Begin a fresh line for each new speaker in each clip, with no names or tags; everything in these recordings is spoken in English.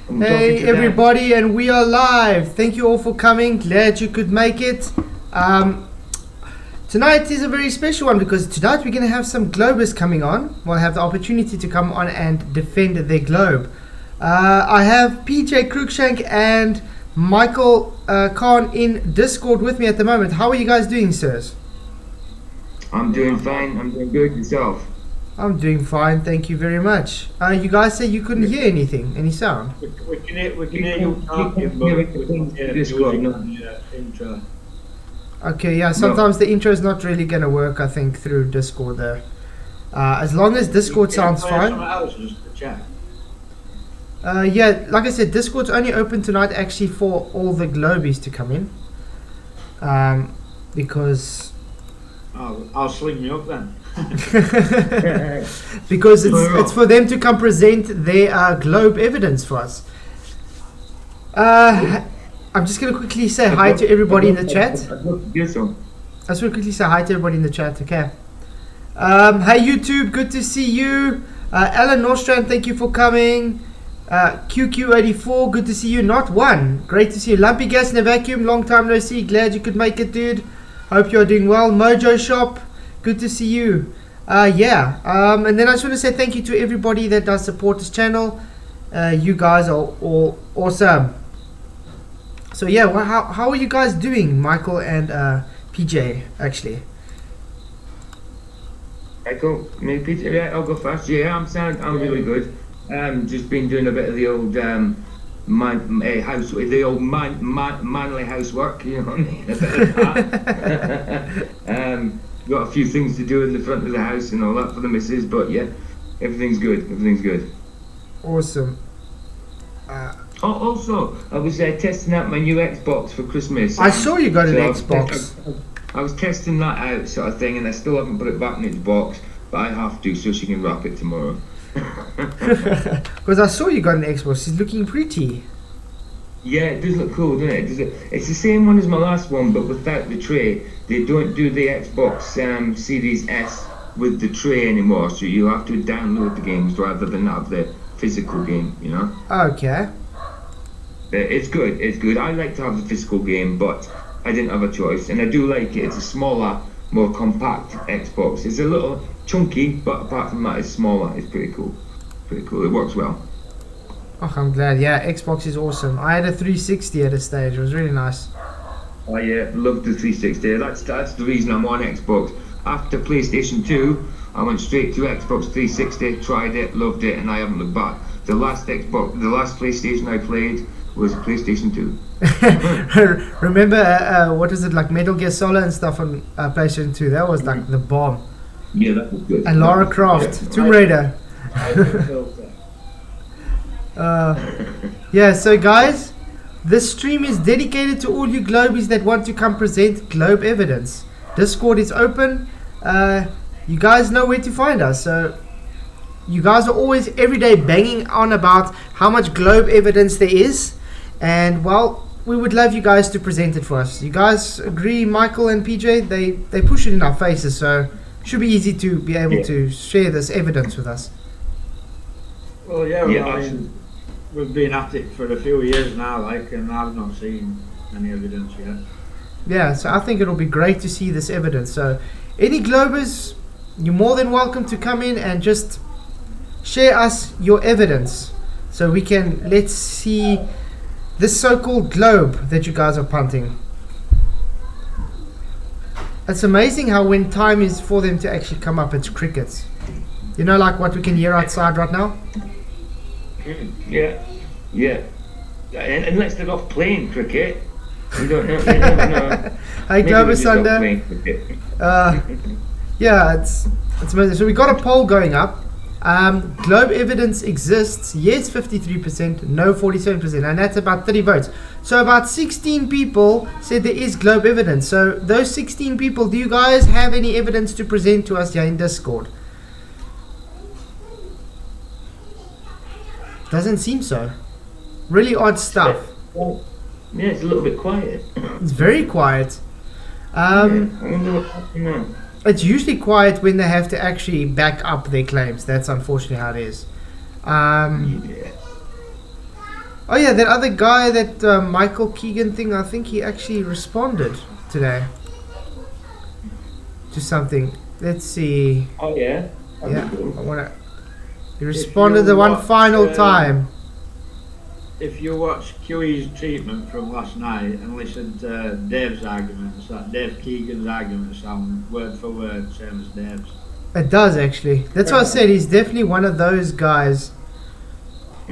Hey everybody, and we are live. Thank you all for coming. Glad you could make it. Tonight is a very special one because tonight we're going to have some Globies coming on. We'll have the opportunity to come on and defend their globe. I have PJ Cruikshank and Michael Khan in Discord with me at the moment. How are you guys doing, sirs?
I'm doing fine. I'm doing good. Yourself?
I'm doing fine, thank you very much. You guys said you couldn't hear anything, any sound?
We can hear you talking, but we can't hear music on the intro.
Okay, yeah, sometimes the intro is not really going to work, I think, through Discord there. As long as Discord sounds fine. Yeah, like I said, Discord's only open tonight actually for all the Globies to come in. Because...
I'll sling me up then.
Because it's for them to come present their globe evidence for us. I'm just going to quickly say hi to everybody in the chat. I just want to quickly say hi to everybody in the chat, okay? Hey YouTube, good to see you. Alan Norstrand, thank you for coming. QQ84, good to see you. Not one, great to see you. Lumpy Gas in a Vacuum, long time no see. Glad you could make it, dude. Hope you're doing well. Mojo Shop, good to see you. And then I just want to say thank you to everybody that does support this channel. You guys are all awesome. So yeah, well, how are you guys doing, Michael and PJ, actually?
Michael, maybe PJ, yeah, I'll go first. Yeah, I'm really good. Just been doing a bit of the old manly housework, you know what I mean? A bit of that. Got a few things to do in the front of the house and all that for the missus, but yeah, everything's good. Everything's good.
Awesome.
Also, I was testing out my new Xbox for Christmas.
I saw you got an Xbox.
I was testing that out, sort of thing, and I still haven't put it back in its box, but I have to, so she can wrap it tomorrow.
Because I saw you got an Xbox. It's looking pretty.
Yeah, it does look cool, doesn't it? It's the same one as my last one, but without the tray. They don't do the Xbox Series S with the tray anymore, so you have to download the games rather than have the physical game, you know?
Okay.
It's good, it's good. I like to have the physical game, but I didn't have a choice, and I do like it. It's a smaller, more compact Xbox. It's a little chunky, but apart from that, it's smaller. It's pretty cool. Pretty cool. It works well.
Oh, I'm glad. Yeah, Xbox is awesome. I had a 360 at a stage. It was really nice.
I love the 360. That's the reason I'm on Xbox. After PlayStation 2, I went straight to Xbox 360, tried it, loved it, and I haven't looked back. The last PlayStation I played was PlayStation 2.
Remember, what was it, like Metal Gear Solid and stuff on PlayStation 2? That was like the bomb.
Yeah, that was good.
And Lara Croft, Tomb Raider. Yeah, so guys, this stream is dedicated to all you Globies that want to come present globe evidence. Discord is open. You guys know where to find us. So you guys are always every day banging on about how much globe evidence there is, and well, we would love you guys to present it for us. You guys agree, Michael and PJ? They push it in our faces, so it should be easy to be able to share this evidence with us.
Well, yeah, I mean, we've been at it for a few years now, and I've not seen any evidence yet.
Yeah, so I think it'll be great to see this evidence. So any Globers, you're more than welcome to come in and just share us your evidence so we can let's see this so-called globe that you guys are punting. It's amazing how when time is for them to actually come up, it's crickets. You know, like what we can hear outside right now?
Yeah. And unless they're off playing cricket, you don't know. You never know.
Hey, Glover Sunder. Yeah, it's amazing. So we got a poll going up. Globe evidence exists. Yes, 53%. No, 47%. And that's about 30 votes. So about 16 people said there is globe evidence. So those 16 people, do you guys have any evidence to present to us here in Discord? Doesn't seem so. Really odd stuff.
Yeah, it's a little bit quiet.
It's very quiet.
I wonder what's happening now.
It's usually quiet when they have to actually back up their claims. That's unfortunately how it is.
Yeah.
Oh yeah, that other guy, that Michael Keegan thing, I think he actually responded today to something. Let's see.
Oh yeah.
Yeah, I wanna. He responded the one final time.
If you watch QE's treatment from last night and listen to Dave's arguments, that Dave Keegan's arguments sound word for word same as Dave's.
It does actually. That's what I said. He's definitely one of those guys.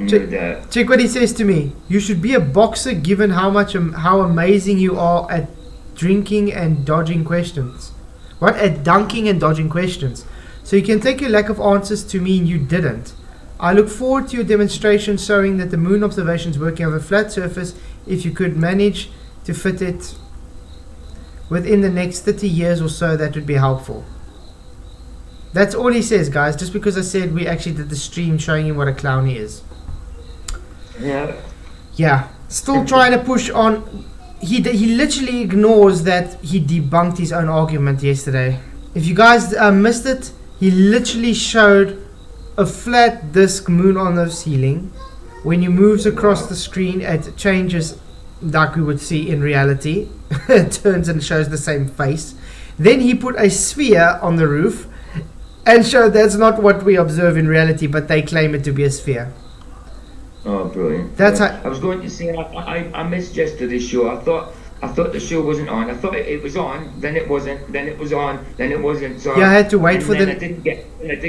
Check what he says to me. You should be a boxer given how amazing you are at drinking and dodging questions. What? At dunking and dodging questions. So you can take your lack of answers to mean you didn't. I look forward to your demonstration showing that the moon observation is working over a flat surface. If you could manage to fit it within the next 30 years or so, that would be helpful. That's all he says, guys, just because I said we actually did the stream showing him what a clown he is. Yeah. Still trying to push on. He literally ignores that he debunked his own argument yesterday. If you guys missed it, he literally showed a flat disk moon on the ceiling. When you moves across the screen, it changes like we would see in reality. It turns and shows the same face. Then he put a sphere on the roof and showed that's not what we observe in reality, but they claim it to be a sphere.
Oh, brilliant!
That's
how I was going to say. I missed yesterday's show. I thought the show wasn't on. I thought it was on, then it wasn't, then it was on, then it wasn't. So
yeah, I had to wait for the.
I didn't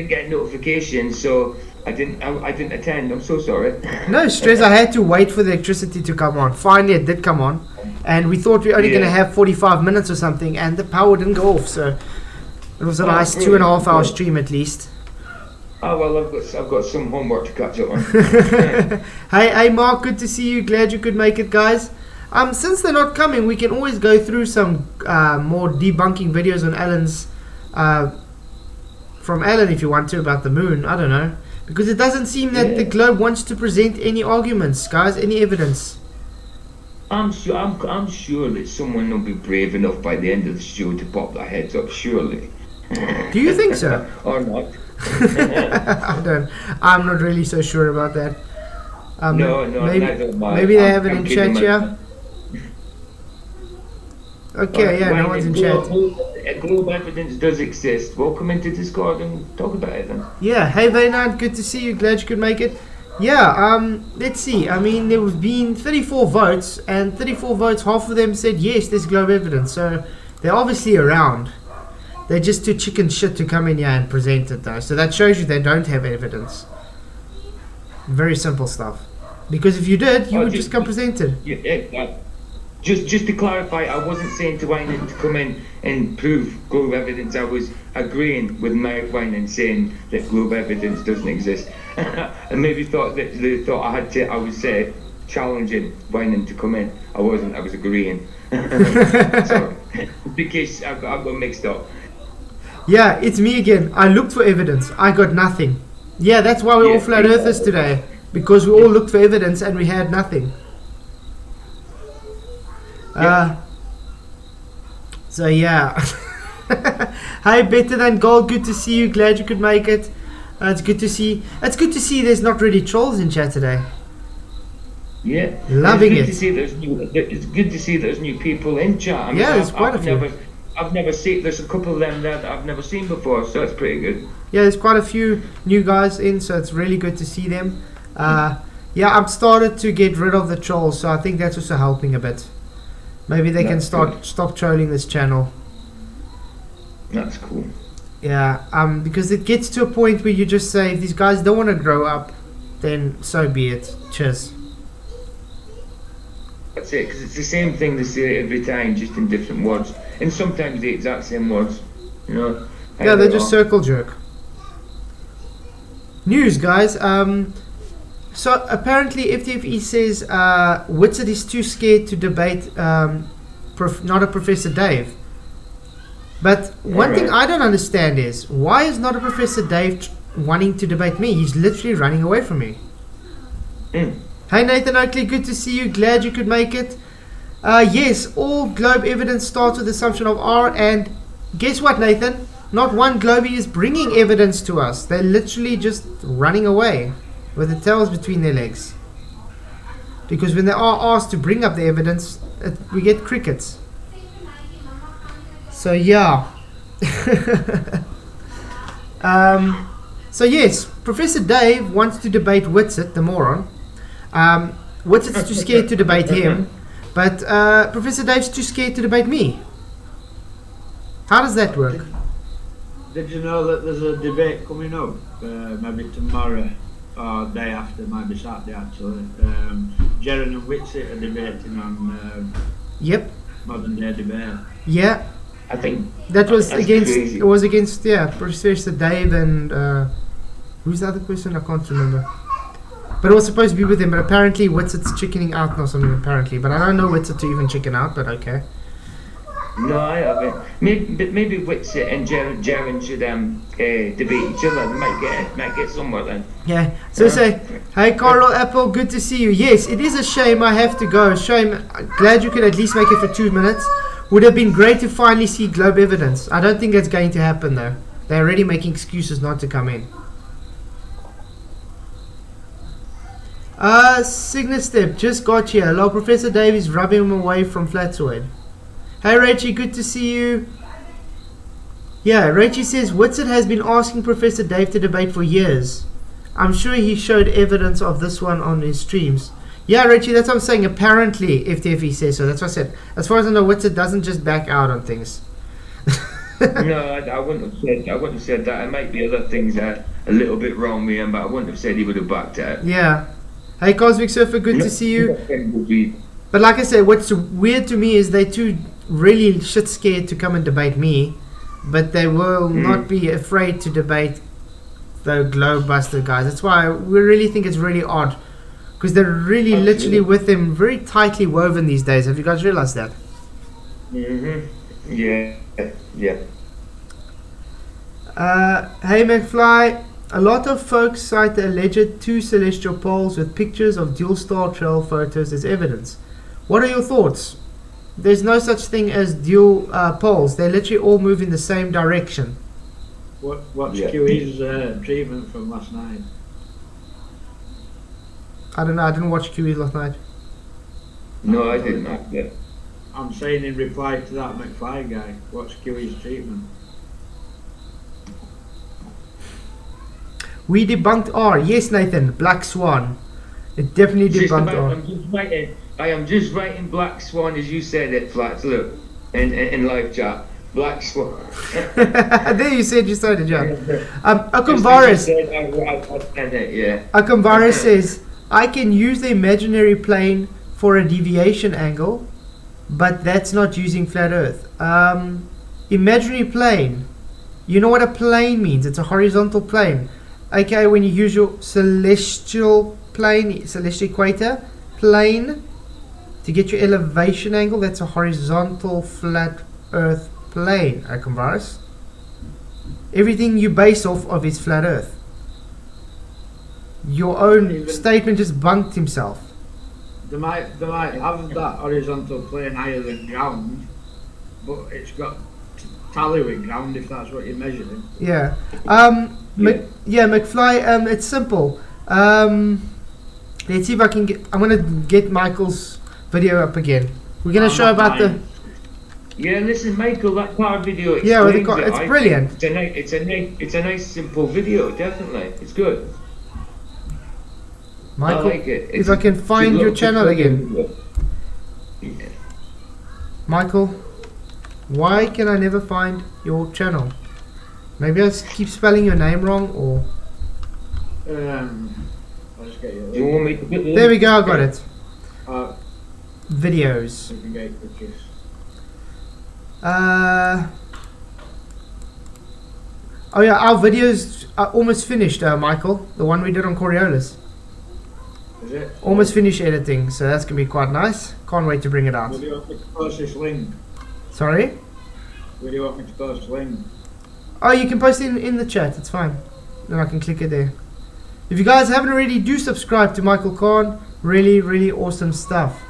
get notification, so I didn't attend. I'm so sorry.
No stress. I had to wait for the electricity to come on. Finally, it did come on, and we thought we were only going to have 45 minutes or something, and the power didn't go off. So it was a nice 2.5 hour stream at least.
Oh well, I've got some homework to catch up on.
Hey Mark, good to see you. Glad you could make it, guys. Since they're not coming, we can always go through some more debunking videos on Alan's, from Alan if you want to, about the moon. I don't know, because it doesn't seem that the Globe wants to present any arguments, guys, any evidence.
I'm sure that someone will be brave enough by the end of the show to pop their heads up. Surely.
Do you think so?
Or not?
I'm not really so sure about that.
No,
maybe they have it in chat here. Okay, yeah, no one's in chat.
Globe evidence does exist. Welcome into Discord and talk about it then.
Yeah, hey Vaynard, good to see you. Glad you could make it. Yeah, let's see. I mean, there have been 34 votes, and 34 votes, half of them said yes, there's Globe evidence. So they're obviously around. They're just too chicken shit to come in here and present it, though. So that shows you they don't have evidence. Very simple stuff. Because if you did, you would just come present it.
Yeah. Just to clarify, I wasn't saying to Winan to come in and prove Globe evidence. I was agreeing with Mike Winan saying that Globe evidence doesn't exist, and maybe thought that they thought I was challenging Winan to come in. I wasn't. I was agreeing. Sorry, because I got mixed up.
Yeah, it's me again. I looked for evidence. I got nothing. Yeah, that's why we're all flat earthers today, because we all looked for evidence and we had nothing. So yeah. Hi, Better Than Gold, good to see you. Glad you could make it. It's good to see. It's good to see there's not really trolls in chat today.
Yeah,
loving it.
It's good to see there's new people in chat. I mean,
yeah, there's quite a few.
I've never seen. There's a couple of them that I've never seen before, so that's pretty good.
Yeah, there's quite a few new guys in, so it's really good to see them. Yeah, I've started to get rid of the trolls, so I think that's also helping a bit. Maybe they can stop trolling this channel.
That's cool.
Yeah, because it gets to a point where you just say, if these guys don't want to grow up, then so be it. Cheers.
That's it, because it's the same thing they say every time, just in different words, and sometimes the exact same words. You know.
Yeah, they just circle jerk. News, guys. So apparently FTFE says Whitsett is too scared to debate not a Professor Dave. But one thing I don't understand is, why is not a Professor Dave wanting to debate me? He's literally running away from me. Hey Nathan Oakley, good to see you. Glad you could make it. Yes, all Globe evidence starts with the assumption of R, and guess what, Nathan? Not one Globie is bringing evidence to us. They're literally just running away with the tails between their legs. Because when they are asked to bring up the evidence, we get crickets. So yeah. So yes, Professor Dave wants to debate Whitsitt, the moron. Whitsitt's too scared to debate him, but Professor Dave's too scared to debate me. How does that work?
Did you know that there's a debate coming up? Maybe tomorrow or day after, maybe Saturday actually. Jaron and Whitsitt are debating on
Yep.
modern day debate.
Yeah.
I think
That was
that's
against.
crazy.
It was against Professor Dave and who's the other person? I can't remember. But it was supposed to be with him. But apparently Whitsitt's chickening out or something. Apparently, but I don't know Whitsitt to even chicken out. But okay.
No, I haven't. Maybe Whitsitt and Jaron should debate each other. They might get somewhere then.
Yeah. So say, hey Carlo Apple, good to see you. Yes, it is a shame I have to go. Shame. Glad you could at least make it for 2 minutes. Would have been great to finally see Globe evidence. I don't think that's going to happen though. They're already making excuses not to come in. Signastep just got here. Hello, Professor Dave is rubbing him away from Flatsoid. Hey Rachie, good to see you. Yeah, Rachie says Whitsitt has been asking Professor Dave to debate for years. I'm sure he showed evidence of this one on his streams. Yeah, Rachie, that's what I'm saying. Apparently, if TFE says so. That's what I said. As far as I know, Whitsitt doesn't just back out on things.
No, I wouldn't have said that. It might be other things that are a little bit wrong with him, but I wouldn't have said he would have backed out.
Yeah. Hey, Cosmic Surfer, good to see you.
you.
But like I said, what's weird to me is they too really shit scared to come and debate me, but they will not be afraid to debate the Globebuster guys. That's why we really think it's really odd, because they're really literally with them, very tightly woven these days. Have you guys realized that?
Yeah.
Hey McFly, a lot of folks cite the alleged 2 celestial poles with pictures of dual star trail photos as evidence. What are your thoughts? There's no such thing as dual poles. They literally all move in the same direction.
What's QE's treatment from last night?
I don't know. I didn't watch QE last night.
No, I didn't. Yeah.
I'm saying in reply to that McFly guy, what's QE's treatment?
We debunked R. Yes, Nathan. Black Swan. It definitely debunked R.
I am just writing Black Swan as you said it, Flats. Look, in live chat. Black Swan.
There you said you started, John. Akumvaris. Akumvaris says, I can use the imaginary plane for a deviation angle, but that's not using flat Earth. Imaginary plane. You know what a plane means? It's a horizontal plane. Okay, when you use your celestial plane, celestial equator plane, to get your elevation angle, that's a horizontal flat Earth plane, Akumvaris. Everything you base off of is flat Earth. Your own statement just bunked himself.
They might have that horizontal plane higher than ground, but it's got tally with ground if that's what you're measuring.
Yeah. McFly, it's simple. Let's see if I can get, I'm going to get Michael's video up again. We're going to show about the...
Yeah, listen, Michael, that car video explains
it's brilliant.
It's a nice, simple video, definitely. It's good.
Michael,
I like it.
if I can find your channel again.
Yeah.
Michael, why can I never find your channel? Maybe I keep spelling your name wrong, or...
I'll just get you.
Do you want me to put
There we go, I got it. Videos.
You can get pictures.
Oh yeah, our videos are almost finished, Michael. The one we did on Coriolis.
Is it?
Almost finished editing, so that's going to be quite nice. Can't wait to bring it out.
Will you want me to post this link?
Sorry?
Will you want me to post the link?
Oh, you can post it in the chat, it's fine. Then I can click it there. If you guys haven't already, do subscribe to Michael Khan. Really, really awesome stuff.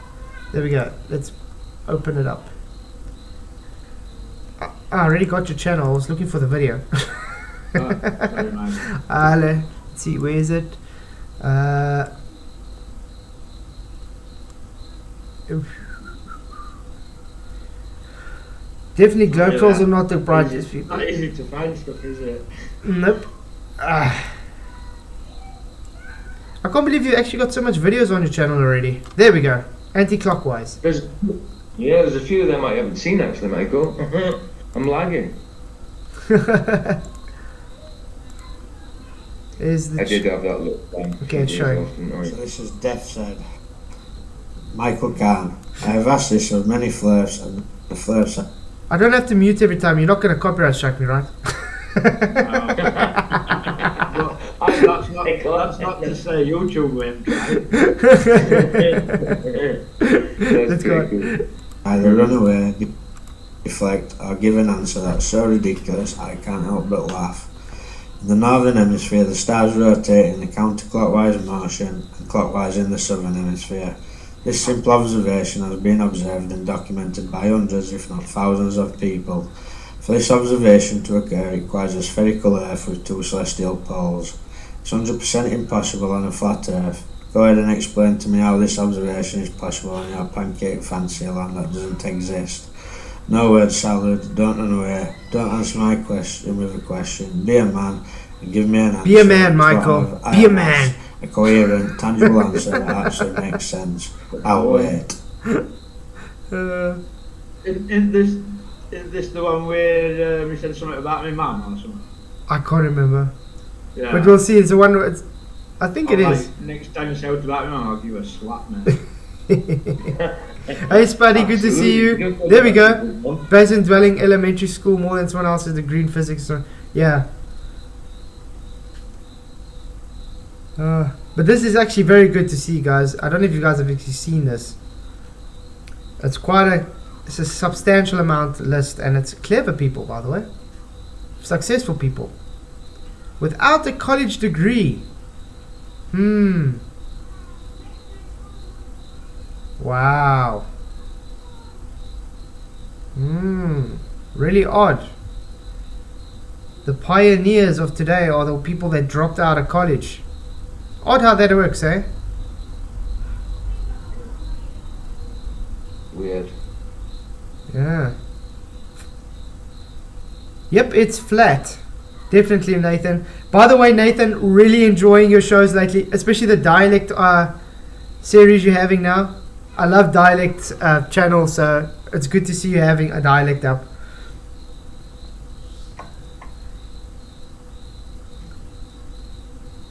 There we go. Let's open it up. I already got your channel. I was looking for the video.
Sorry, man.
Let's see, where is it? Definitely globe trolls are not the brightest
It's
people.
not easy to find stuff, is it?
Nope. I can't believe you actually got so much videos on your channel already. There we go. Anti-clockwise.
There's a few of them I haven't seen actually, Michael. I'm lagging.
Is the
I did have that look.
Okay, show.
So this is Death said. Michael Kahn. I have asked this of many flirts, and the flirts are
I don't have to mute every time. You're not going to copyright strike me, right?
That's not to say YouTube went.
Let's go.
either run away, deflect, or give an answer that's so ridiculous I can't help but laugh. In the northern hemisphere, the stars rotate in a counterclockwise motion and clockwise in the southern hemisphere. This simple observation has been observed and documented by hundreds, if not thousands, of people. For this observation to occur, it requires a spherical Earth with two celestial poles. It's 100% impossible on a flat Earth. Go ahead and explain to me how this observation is possible on your pancake fancy land that doesn't exist. No word salad, don't run away, don't answer my question with a question. Be a man and give me an answer.
Be a man, Michael. Be a man.
A coherent, tangible answer that actually makes sense. I'll wait.
Is this the one where we said something about my mum or something?
I can't remember.
Yeah.
But we'll see. It's the one. I think it is.
Next time you say out about my mum, I'll give you a slap, man.
Hey, Spuddy, good to see you. There we go. Basement dwelling, elementary school, more than someone else's degree in physics. So, yeah. But this is actually very good to see, guys. I don't know if you guys have actually seen this. It's it's a substantial amount list, and it's clever people, by the way. Successful people. Without a college degree. Wow. Really odd. The pioneers of today are the people that dropped out of college. Odd how that works, eh?
Weird.
Yeah. Yep, it's flat. Definitely, Nathan. By the way, Nathan, really enjoying your shows lately, especially the dialect series you're having now. I love dialect channels, so it's good to see you having a dialect up.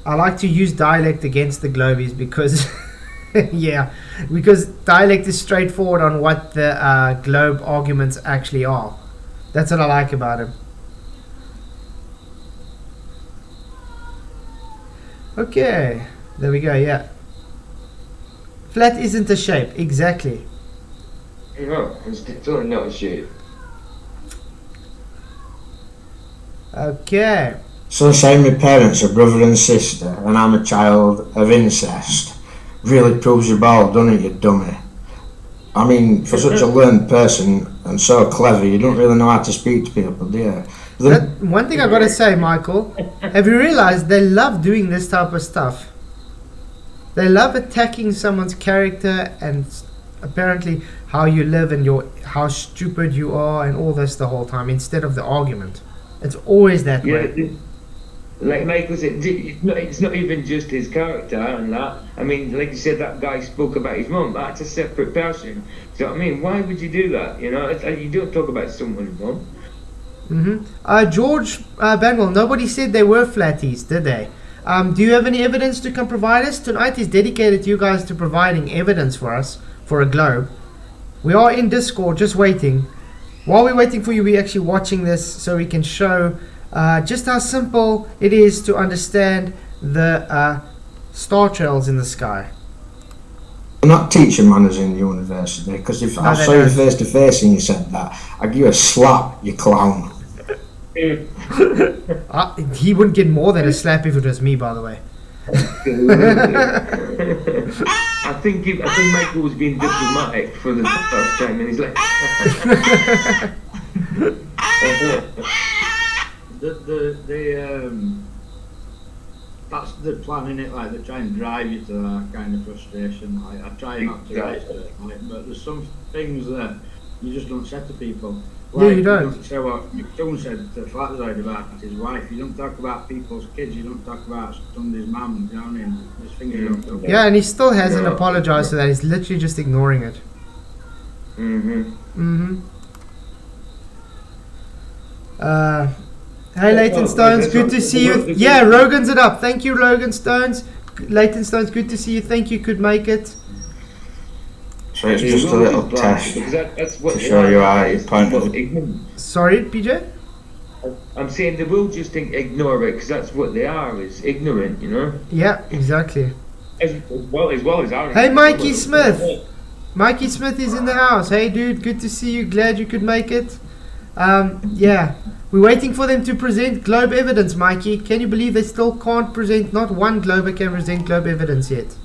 I like to use dialect against the Globies because, yeah, because dialect is straightforward on what the globe arguments actually are. That's what I like about him. Okay, there we go, yeah. Flat isn't a shape, exactly.
No, it's definitely not a shape.
Okay.
So saying my parents are brother and sister and I'm a child of incest really proves your ball, doesn't it, you dummy? I mean, for such a learned person and so clever, you don't really know how to speak to people, do you?
One thing I gotta say, Michael, have you realized they love doing this type of stuff? They love attacking someone's character and apparently how you live and how stupid you are and all this the whole time instead of the argument. It's always that way.
Like Michael said, it's not even just his character and that. I mean, like you said, that guy spoke about his mum. That's a separate person. So I mean, why would you do that? You know, you don't talk about someone's mum.
George Bangwell, nobody said they were flatties, did they? Do you have any evidence to come provide us? Tonight is dedicated to you guys to providing evidence for us for a globe. We are in Discord just waiting. While we're waiting for you, we're actually watching this so we can show just how simple it is to understand the star trails in the sky.
I'm not teaching manners in university, because if I saw you face to face and you said that, I'd give you a slap, you clown.
He wouldn't get more than a slap if it was me, by the way.
I think Michael was being diplomatic for the first time, and he's like.
that's the plan, innit? Like, they try and drive you to that kind of frustration. Like, I try not to write it, like, but there's some things that you just don't say to people. Like,
Yeah, you don't.
Say what someone said to Flatzoid about his wife. You don't talk about people's kids. You don't talk about somebody's mum. You know what I mean? There's things you don't talk
Yeah, and he still hasn't
Yeah.
apologized for that. He's literally just ignoring it. Hey, Leighton Stones, good to see you. Yeah, Rogan's it up. Thank you, Rogan Stones. Leighton Stones, good to see you. Thank you, could make it.
So it's just a little test to show you how you point it.
Sorry, PJ?
I'm saying they will just ignore it because that's what they are, is ignorant, you know?
Yeah, exactly.
As well as our.
Hey, Mikey Smith. Mikey Smith is in the house. Hey, dude, good to see you. Glad you could make it. Yeah, we're waiting for them to present Globe evidence, Mikey. Can you believe they still can't present, not one Glober can present Globe evidence yet?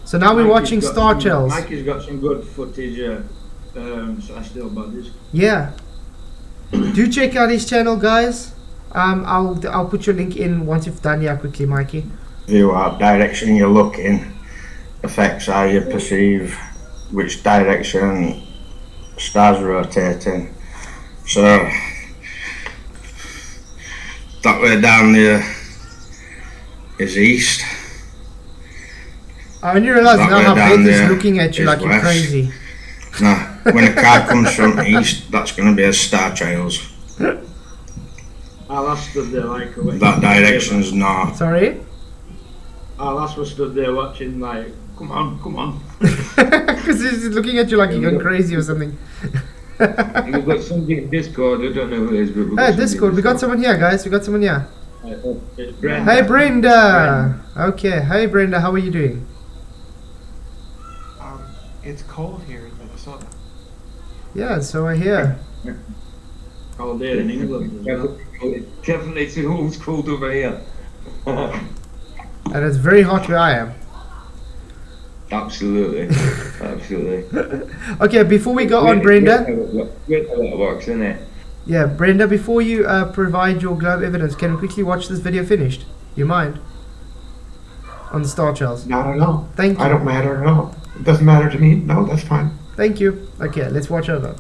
So now we're watching Star Trails.
Mikey's got some good footage, Celestial Bodies.
Yeah. Do check out his channel, guys. I'll put your link in once you've done here quickly, Mikey.
View what direction you're looking affects how you perceive which direction stars are rotating. So that way down there is east.
I only realised
That
now
way
how
down
Beth is
there
looking at you
is
like you're
west.
crazy.
Now, when a car comes from east, that's going to be a Star Trails.
Our last stood there like a
That direction's north.
Sorry?
Our last was stood there watching like, come on.
Because he's looking at you like you're going crazy or something.
We've got somebody in Discord, I don't know who it is, but we've got
Hey,
somebody
Discord,
in
we got someone here, guys. We got someone here.
It's Brenda.
Hey, Brenda. Okay, hey, Brenda, how are you doing?
It's cold here in Minnesota.
Yeah, so I hear.
All day in England as well.
Definitely, it's always cold over here.
And it's very hot where I am.
Absolutely. Absolutely.
Okay, before we go on, Brenda.
Great how it works, isn't it?
Yeah, Brenda, before you provide your Globe evidence, can we quickly watch this video finished? You mind? On the Star Trails.
Not at all.
Thank you.
I don't matter at all. It doesn't matter to me. No, that's fine.
Thank you. Okay, let's watch over.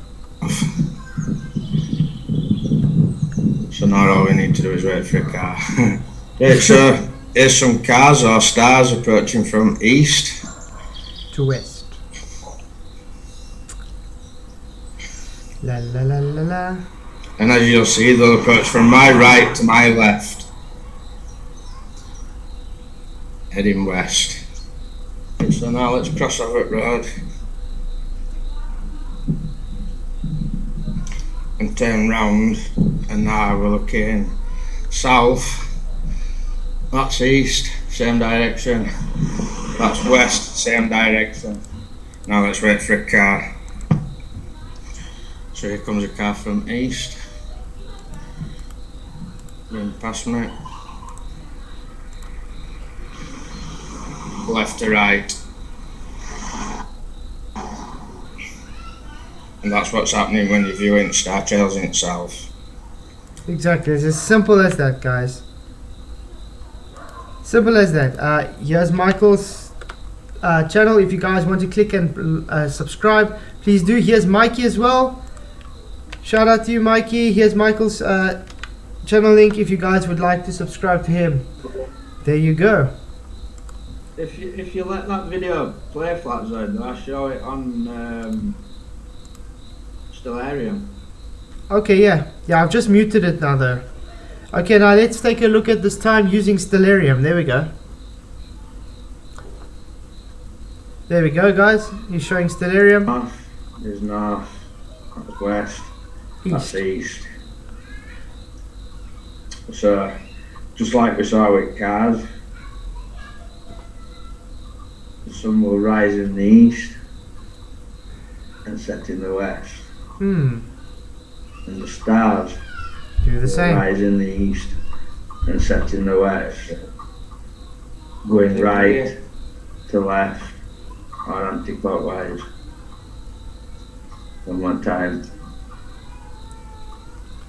So now all we need to do is wait for a car. Here's some cars or stars approaching from east.
To west. La la la la la.
And as you'll see, they'll approach from my right to my left. Heading west. So now let's cross over the road. And turn round, and now we're looking south. That's east, same direction. That's west, same direction. Now let's wait for a car. So here comes a car from east. Going past me. Left to right. And that's what's happening when you're viewing Star Trails in itself.
Exactly, it's as simple as that, guys. Simple as that. Here's Michael's channel. If you guys want to click and subscribe, please do. Here's Mikey as well. Shout out to you, Mikey. Here's Michael's channel link if you guys would like to subscribe to him. There you go.
If you let that video play, Flatzoid, I'll show it on Stellarium.
Okay, yeah, I've just muted it now though. Okay, now let's take a look at this time using Stellarium. There we go. There we go, guys. He's showing Stellarium.
North is north, that's west, that's east. So, just like we saw with cars, the sun will rise in the east and set in the west. And the stars
Do the
will
same.
rise in the east and set in the west, going right to left or anti-clockwise. One more time.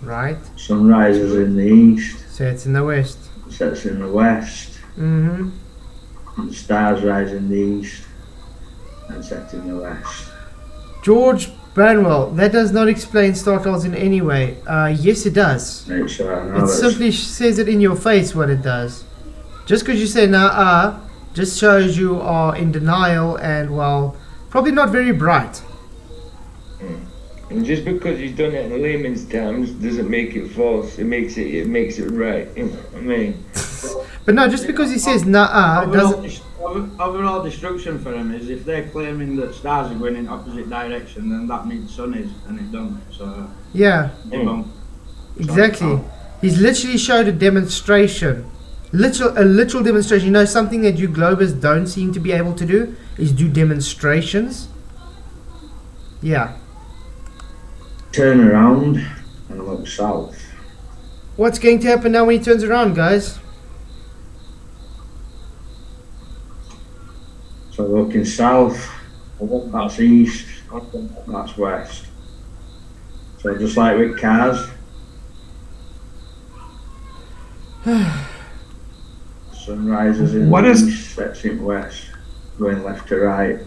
Right.
Sun rises in the east,
So it's in the west.
sets in the west,
Mm-hmm.
The stars rise in the east and set in the west.
George Branwell, that does not explain star trials in any way. Yes, it does.
Right, so I know
It
that's-
simply says it in your face what it does. Just because you say nah, just shows you are in denial and, well, probably not very bright.
And just because he's done it in layman's terms doesn't make it false. It makes it right. You know what I mean?
But no, just because he says nah doesn't.
Overall destruction for him is if they're claiming that stars are going in opposite direction, then that means sun is, and it don't. So
Yeah,
they won't.
exactly. He's literally showed a demonstration. A literal demonstration. You know, something that you Globers don't seem to be able to do is do demonstrations. Yeah.
Turn around and look south.
What's going to happen now when he turns around, guys?
So looking south, that's east, that's west. So just like with cars, sun rises in
What
the
is-
east, sets in west, going left to right.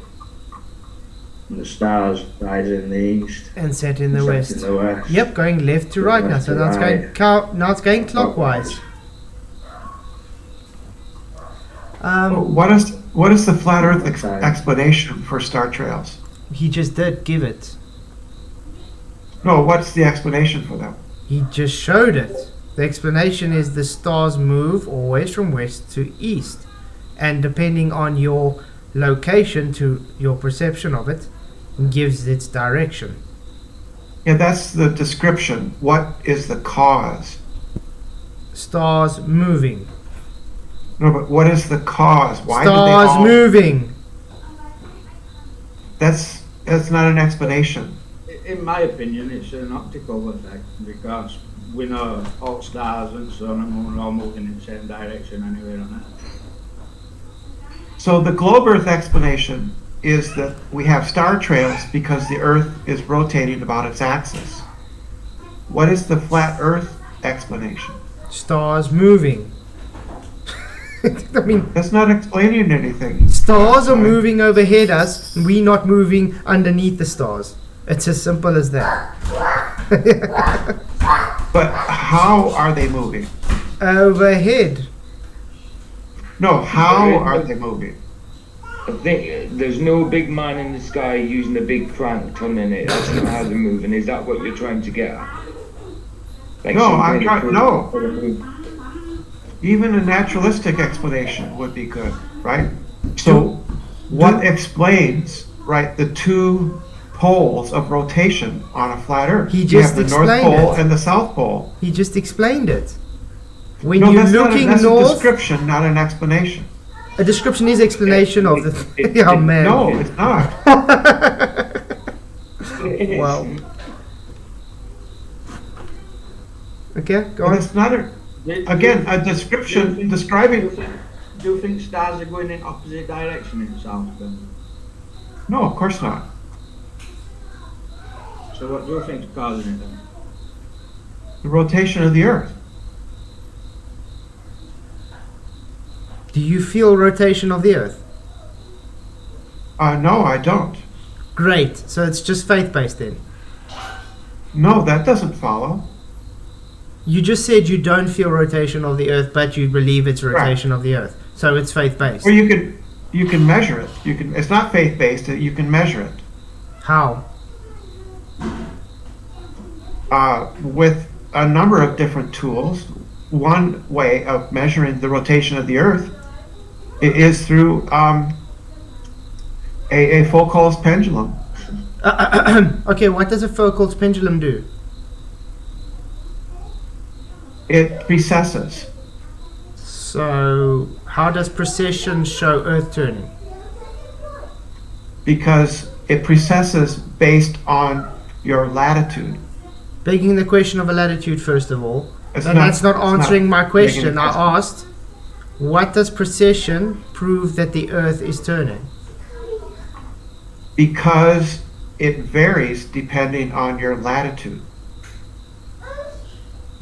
And the stars rise in the east,
And set in the
set
west.
in the west.
Yep, going left to right now.
Left
So
to
now it's going
right.
now it's going clockwise.
What is the flat Earth
Okay.
explanation for star trails?
He just did give it.
No, what's the explanation for them?
He just showed it. The explanation is the stars move always from west to east, and depending on your location to your perception of it, gives its direction.
Yeah, that's the description. What is the cause?
Stars moving.
No, but what is the cause? Why
Stars
did they all...
moving.
That's not an explanation.
In my opinion, it's an optical effect because we know all stars and sun and moon are all moving in the same direction anywhere on Earth.
So the globe Earth explanation is that we have star trails because the Earth is rotating about its axis. What is the flat Earth explanation?
Stars moving. I mean,
That's not explaining anything.
stars are
Sorry.
moving overhead us, and we not moving underneath the stars. It's as simple as that.
But how are they moving?
Overhead.
No, how are they moving?
I think there's no big man in the sky using a big crank turning it. That's not how they're moving. Is that what you're trying to get at? Like
No,
some
I'm
kind of
trying.
proof-
No, even a naturalistic explanation would be good, right? So, what explains, right, the two poles of rotation on a flat Earth?
He
You
just
have the North
explained
Pole
it.
and the South Pole.
He just explained it. When
No,
you're
that's
looking
that's a
north,
description, not an explanation.
a description is explanation of the. Oh man.
No, it's not.
Wow. Okay, go
And
on.
it's not again a description describing.
Do you think stars are going in opposite direction in the south then?
No, of course not.
So what do you think is causing it then?
The rotation of the Earth.
Do you feel rotation of the Earth?
No, I don't.
Great. So it's just faith-based then.
No, that doesn't follow.
You just said you don't feel rotation of the Earth, but you believe it's rotation of the Earth. So it's faith-based.
Or you can measure it. You can. It's not faith-based. You can measure it
How?
with a number of different tools. One way of measuring the rotation of the Earth is through a Foucault's pendulum.
Okay, what does a Foucault's pendulum do?
It precesses.
So how does precession show Earth turning?
Because it precesses based on your latitude.
Begging the question of a latitude first of all.
It's
And that's not
it's
answering my
making
question.
a
I
question.
asked, what does precession prove that the Earth is turning?
Because it varies depending on your latitude.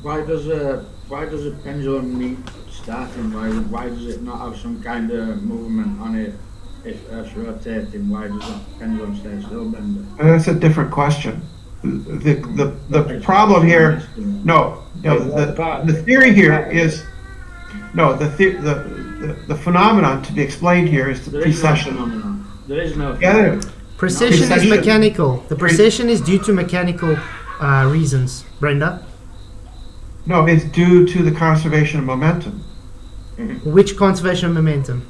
Why does a pendulum need starting? Why does it not have some kind of movement on it? If Earth's rotating, why does that pendulum stay still, Brenda?
That's a different question. The problem here, the theory here is, the phenomenon to be explained here is the precession.
There is no
Yeah,
Precession is mechanical. The precession is due to mechanical reasons. Brenda?
no, it's due to the conservation of momentum.
Which conservation of momentum?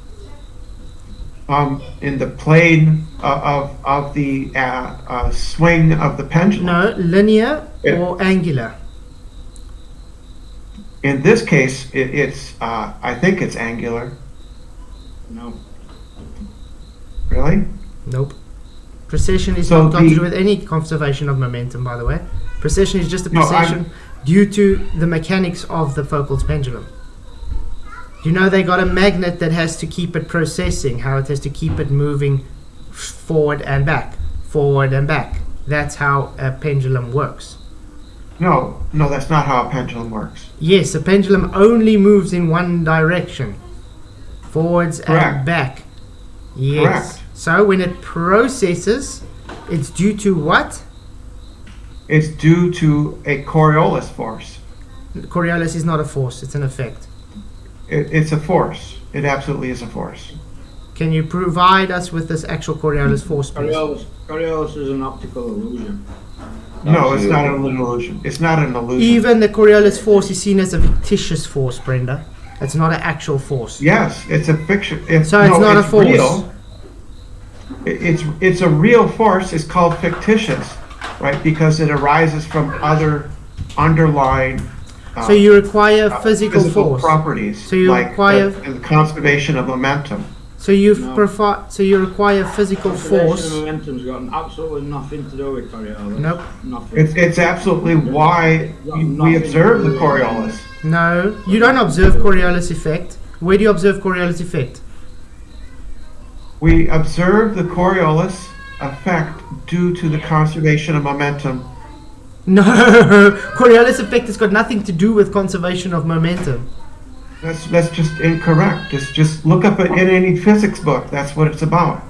In the plane of the swing of the pendulum.
No, linear
Yeah.
or angular.
In this case, it's I think it's angular.
No.
Really?
Nope. Precession is
So
not got to
the-
do with any conservation of momentum, by the way. Precession is just a
No,
precession due to the mechanics of the Foucault's pendulum. You know they got a magnet that has to keep it processing, how it has to keep it moving forward and back, forward and back. That's how a pendulum works.
No, that's not how a pendulum works.
Yes, a pendulum only moves in one direction, forwards and
Correct.
back. Yes.
Correct.
So when it processes, it's due to what?
It's due to a Coriolis force.
Coriolis is not a force, it's an effect.
It's a force. It absolutely is a force.
Can you provide us with this actual Coriolis force, please?
Coriolis is an optical illusion.
No, it's not an illusion. It's not an illusion.
Even the Coriolis force is seen as a fictitious force, Brenda. It's not an actual force.
Yes, it's a fiction.
So it's not a force.
Real. It's a real force. It's called fictitious, right? Because it arises from other underlying.
So you require physical force.
properties.
So you
like
require-
the conservation of momentum.
So you
No.
So you require physical
Conservation
force.
of momentum's got absolutely nothing to do with Coriolis.
Nope.
Nothing.
It's absolutely why we observe the Coriolis.
No, you don't observe Coriolis effect. Where do you observe Coriolis effect?
We observe the Coriolis effect due to the conservation of momentum.
No, Coriolis effect has got nothing to do with conservation of momentum.
That's just incorrect. Just look up it in any physics book. That's what it's about.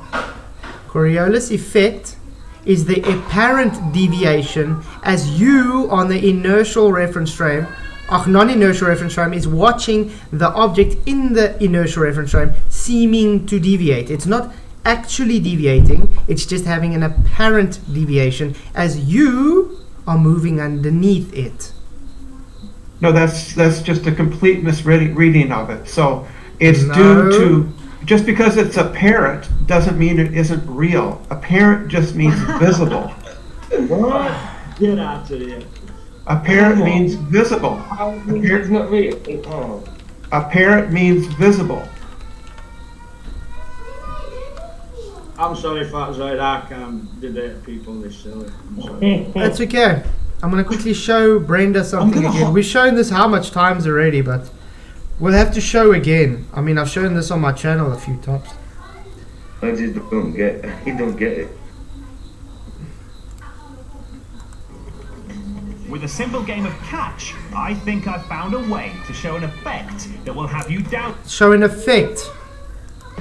Coriolis effect is the apparent deviation as you on the inertial reference frame, non-inertial reference frame, is watching the object in the inertial reference frame seeming to deviate. It's not actually deviating, it's just having an apparent deviation as you are moving underneath it.
No, that's just a complete misreading of it. So it's
No.
due to, just because it's apparent doesn't mean it isn't real. Apparent just means visible.
Get out of here.
Apparent means visible.
It's not real. Oh.
Apparent means visible.
I'm sorry, Fatzoid, I can't debate people this silly. I'm sorry.
That's okay. I'm going to quickly show Brenda something again. We've shown this how much times already, but we'll have to show again. I mean, I've shown this on my channel a few times.
I just don't get it. You don't get it.
With a simple game of catch, I think I've found a way to show an effect that will have you doubting
Show an effect.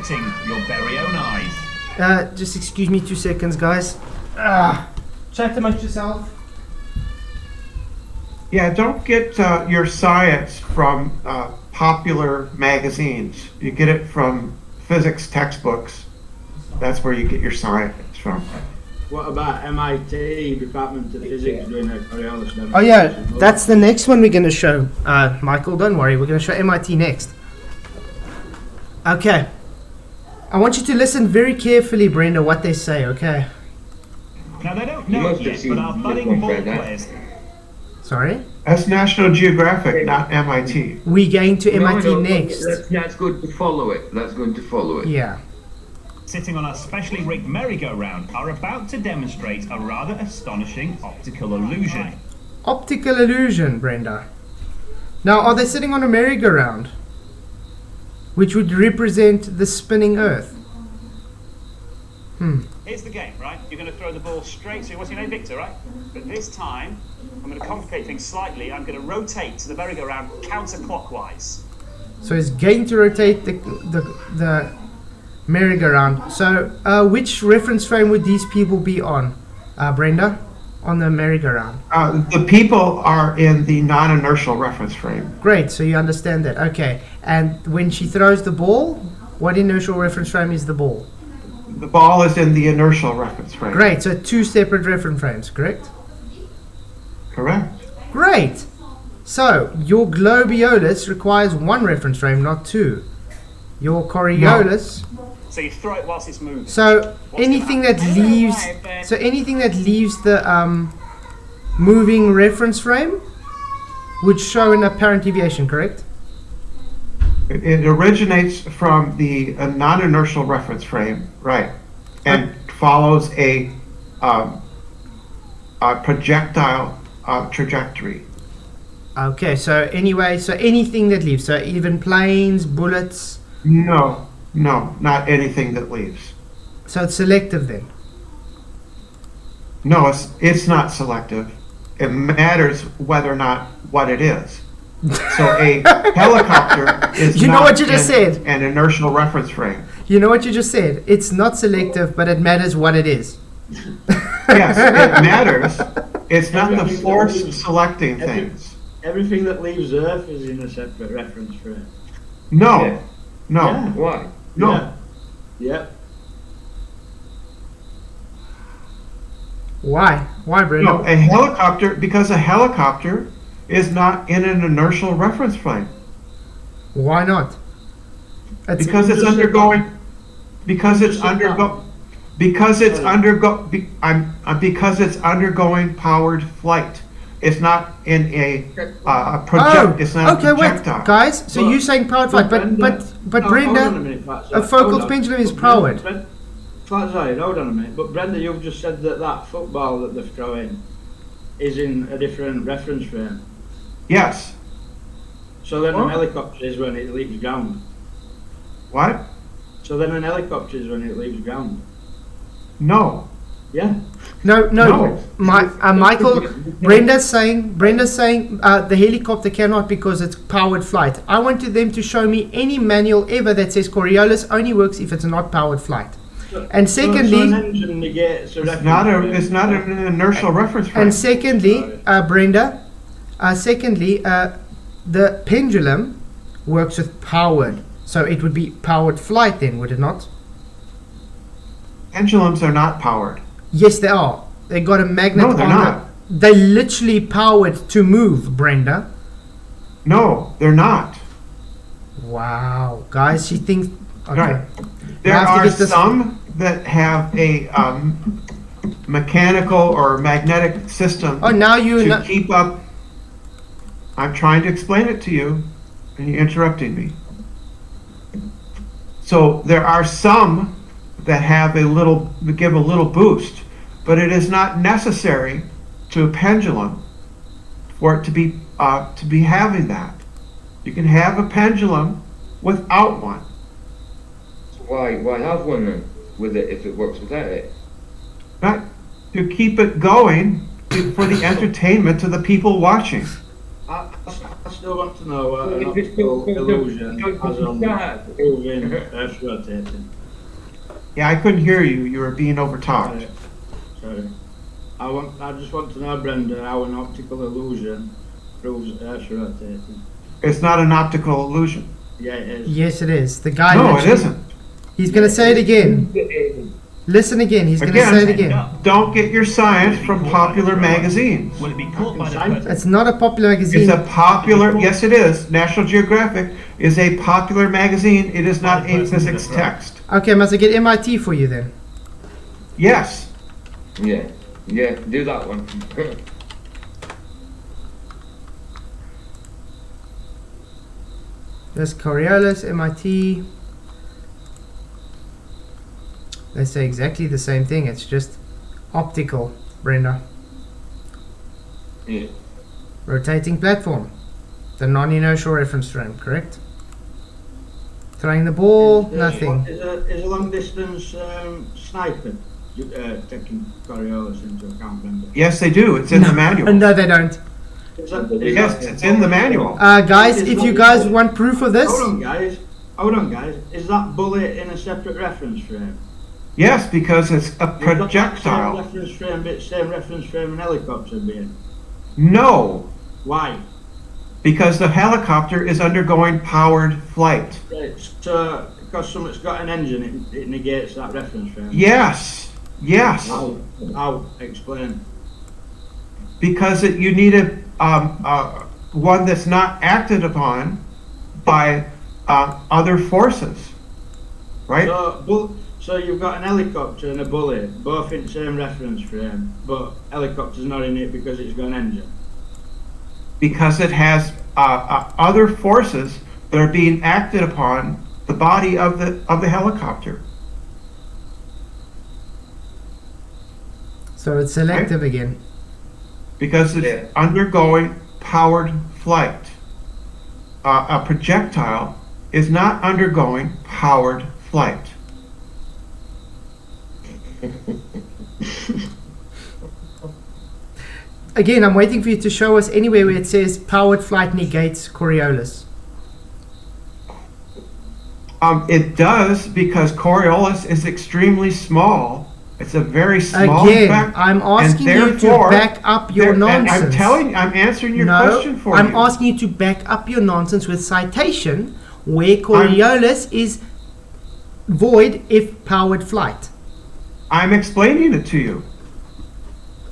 your very own eyes.
Just excuse me 2 seconds, guys. Chat amongst yourself.
Yeah, don't get your science from popular magazines. You get it from physics textbooks. That's where you get your science from.
What about MIT Department of Physics doing a Coriolis demonstration?
Oh yeah, that's the next one we're going to show. Michael, don't worry, we're going to show MIT next. Okay. I want you to listen very carefully, Brenda, what they say, okay?
Now they don't
You
know
must
it
have
yet,
seen
but our
this
budding
one,
ball
Fred, eh?
players
Sorry?
That's National Geographic, not MIT.
We're going to MIT
No,
next.
That's going to follow it. That's going to follow it.
Yeah.
sitting on a specially rigged merry-go-round are about to demonstrate a rather astonishing optical illusion.
Optical illusion, Brenda. Now, are they sitting on a merry-go-round? Which would represent the spinning Earth.
Here's the game, right? You're going to throw the ball straight to, what's your name, Victor, right? But this time, I'm going to complicate things slightly. I'm going to rotate to the merry-go-round counterclockwise.
So it's going to rotate the merry-go-round. So which reference frame would these people be on, Brenda? On the merry-go-round.
The people are in the non-inertial reference frame.
Great, so you understand that. Okay. And when she throws the ball, what inertial reference frame is the ball?
The ball is in the inertial reference frame.
Great, so 2 separate reference frames, correct?
Correct.
Great. So your Globiolus requires 1 reference frame, not 2. Your Coriolis.
So you throw it whilst it's moving.
So anything that leaves, the moving reference frame would show an apparent deviation, correct?
It originates from the non-inertial reference frame, right, and follows a projectile trajectory.
Okay, so anyway, so anything that leaves, so even planes, bullets.
No, not anything that leaves.
So it's selective then.
No, it's not selective. It matters whether or not what it is. So a helicopter is
You know
not
what you just said.
an inertial reference frame.
You know what you just said? It's not selective, but it matters what it is.
Yes, it matters. It's not the force selecting things.
Everything that leaves Earth is in a separate reference frame.
No,
Yeah.
no,
Yeah.
Why?
no.
Yeah. Yep.
Why? Why, Brenda?
No, a helicopter, because a helicopter is not in an inertial reference frame.
Why not?
Because it's undergoing, because it's undergoing powered flight. It's not in a it's not
okay,
a
wait,
projectile.
guys. So
But-
you're saying powered flight, but
no, hold on a
Brenda,
minute, Pat,
a
sorry,
focal
hold on.
pendulum is
But
powered.
Sorry, hold on a minute. But Brenda, you've just said that football that they're throwing is in a different reference frame.
Yes.
So then
What?
an helicopter is when it leaves ground.
What?
So then an helicopter is when it leaves ground.
No.
Yeah.
No.
No.
Michael, Brenda's saying the helicopter cannot because it's powered flight. I wanted them to show me any manual ever that says Coriolis only works if it's not powered flight. And secondly,
so an engine negates a reference frame.
It's not an inertial reference frame.
and secondly, Brenda, the pendulum works with powered, so it would be powered flight then, would it not?
Pendulums are not powered.
Yes, they are. They got a magnet
No, they're
on
not.
them. They literally powered to move, Brenda.
No, they're not.
Wow, guys, she thinks. Okay.
Right. There
have to
are
get this-
some that have a mechanical or magnetic system
Oh, now you
to
know.
keep up. I'm trying to explain it to you, and you're interrupting me. So there are some that have give a little boost, but it is not necessary to a pendulum for it to be having that. You can have a pendulum without one.
Why have one then with it if it works without it?
Right? To keep it going for the entertainment of the people watching.
I still want to know what an
If it's
optical
still-
illusion
don't-
has on
don't-
moving Earth rotating.
Yeah, I couldn't hear you. You were being overtalked.
Sorry. I just want to know, Brenda, how an optical illusion proves Earth rotating.
It's not an optical illusion.
Yeah, it is.
Yes, it is. The guy.
No, it
literally-
isn't.
He's gonna say it again. Listen again. He's gonna say it again.
Don't get your science from popular magazines.
Will it be caught by the
Science-
person?
It's not a popular
It's
magazine.
a popular, yes it is. National Geographic is a popular magazine. It is not a physics text.
Okay, must I get MIT for you then?
Yes.
Yeah, do that one.
There's Coriolis, MIT. They say exactly the same thing. It's just optical, Brenda.
Yeah.
Rotating platform. The non-inertial reference frame, correct? Throwing the ball, nothing.
Is a long distance sniper taking Coriolis into account, Brenda?
Yes, they do. It's in the manual.
No, they don't.
Yes, it's in the manual.
Guys, if you guys want proof of this,
Hold on, guys. Is that bullet in a separate reference frame?
Yes, because it's a
You've got that
projectile.
Same reference frame and helicopter being.
No,
Why?
because the helicopter is undergoing powered flight.
Right, so because something's got an engine, it negates that reference frame.
Yes, yes.
How? Explain.
Because you need one that's not acted upon by other forces, right?
So you've got an helicopter and a bullet, both in the same reference frame, but helicopter's not in it because it's got an engine.
Because it has other forces that are being acted upon the body of the helicopter.
so it's selective again.
Because it's undergoing powered flight. A projectile is not undergoing powered flight.
Again, I'm waiting for you to show us anywhere where it says powered flight negates Coriolis.
It does, because Coriolis is extremely small. It's a very small
Again,
effect,
I'm asking
and
you to
therefore,
back up your nonsense.
I'm answering your
No,
question for
I'm
you.
asking you to back up your nonsense with citation where Coriolis is void if powered flight.
I'm explaining it to you.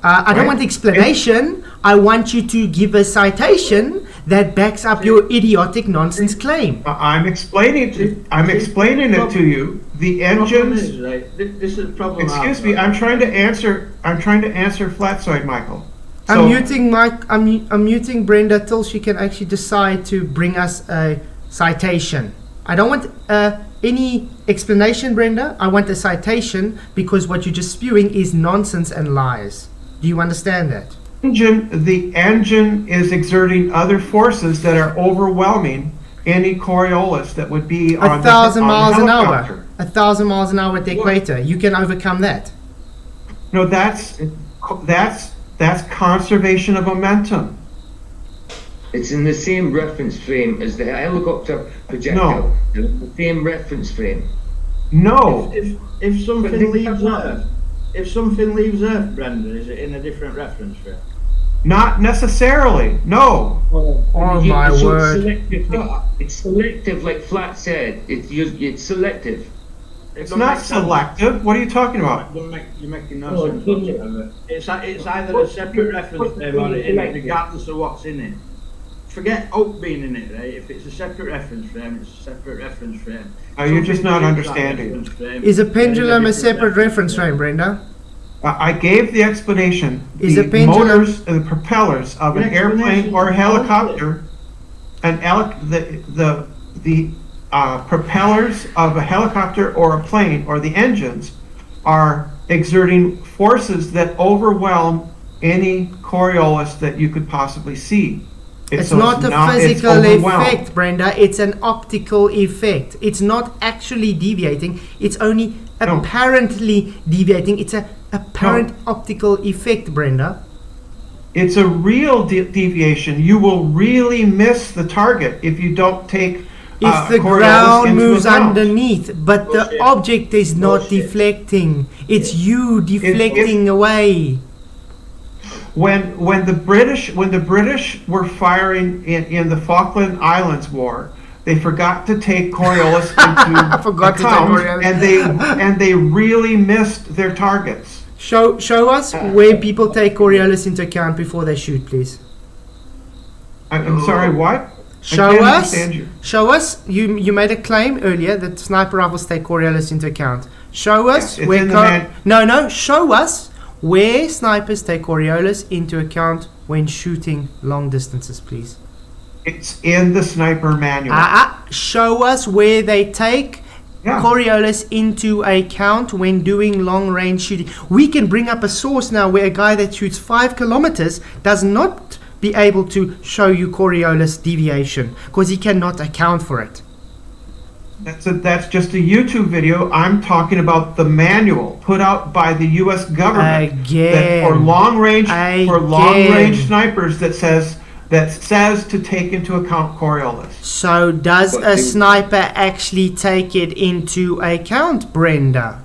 I don't want explanation. I want you to give a citation that backs up your idiotic nonsense claim.
I'm explaining it to you. The engines.
Is, right, this is the problem.
Excuse me. I'm trying to answer Flatsoid, Michael.
I'm muting Brenda till she can actually decide to bring us a citation. I don't want any explanation, Brenda. I want a citation because what you're just spewing is nonsense and lies. Do you understand that?
The engine is exerting other forces that are overwhelming any Coriolis that would be on
1,000
the
miles an
helicopter.
hour. 1,000 miles an hour at the equator. You can overcome that.
No, that's conservation of momentum.
It's in the same reference frame as the helicopter projectile.
No.
The same reference frame.
No.
If something leaves Earth, Brenda, is it in a different reference frame?
Not necessarily. No.
Oh my word.
It's selective, like Flat said. It's selective.
It's not selective. What are you talking about?
You're making no sense whatsoever. It's either a separate reference frame or it isn't, regardless of what's in it. Forget Oak being in it, right? If it's a separate reference frame, it's a separate reference frame.
You're just not understanding.
Is a pendulum a separate reference frame, Brenda?
I gave the explanation.
Is
the
a pendulum
motors and the propellers of an airplane or a helicopter, the propellers of a helicopter or a plane or the engines are exerting forces that overwhelm any Coriolis that you could possibly see.
It's not a physical effect, Brenda. It's an optical effect. It's not actually deviating. It's only apparently deviating. It's a apparent optical effect, Brenda.
It's a real deviation. You will really miss the target if you don't take
if the ground moves underneath, but the object is not deflecting. It's you deflecting away.
When the British were firing in the Falkland Islands War, they forgot to take Coriolis into account, and they really missed their targets.
Show us where people take Coriolis into account before they shoot, please.
I'm sorry, what?
Show us. You made a claim earlier that sniper rifles take Coriolis into account. Show us where. Show us where snipers take Coriolis into account when shooting long distances, please.
It's in the sniper manual.
Show us where they take Coriolis into account when doing long range shooting. We can bring up a source now where a guy that shoots 5 kilometers does not be able to show you Coriolis deviation because he cannot account for it.
That's just a YouTube video. I'm talking about the manual put out by the U.S. government that for long range snipers that says that says to take into account Coriolis.
So does a sniper actually take it into account, Brenda?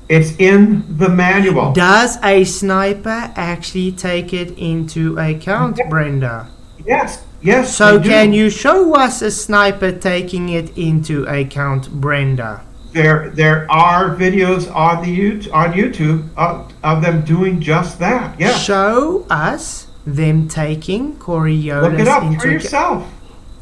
It's in the manual.
Does a sniper actually take it into account, Brenda?
Yes, yes.
So
they do.
can you show us a sniper taking it into account, Brenda?
There are videos on YouTube of them doing just that. Yes.
Show us them taking Coriolis
Look it up
into
for yourself.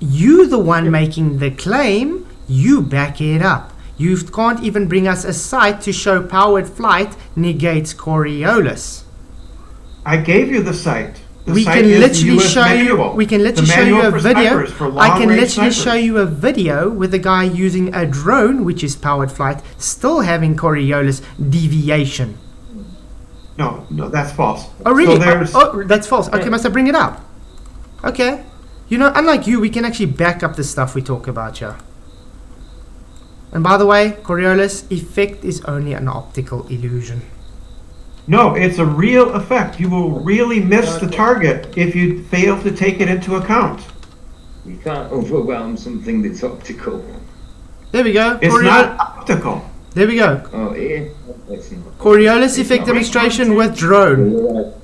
You the one making the claim, you back it up. You can't even bring us a site to show powered flight negates Coriolis.
I gave you the site. The
We
site
can
is the
literally
US
show
manual.
you. We can
The
literally show you
manual
a
for
video.
snipers, for
I can
long-range
literally
snipers.
show you a video with a guy using a drone, which is powered flight, still having Coriolis deviation.
No, that's false.
Oh really?
So there's,
oh, that's false. Okay, must I bring it up? Okay. You know, unlike you, we can actually back up the stuff we talk about here. And by the way, Coriolis effect is only an optical illusion.
no, it's a real effect. You will really miss the target if you fail to take it into account.
You can't overwhelm something that's optical.
There we go.
It's not optical.
There we go.
Oh, yeah. That's not.
Coriolis effect demonstration with drone.
You're right.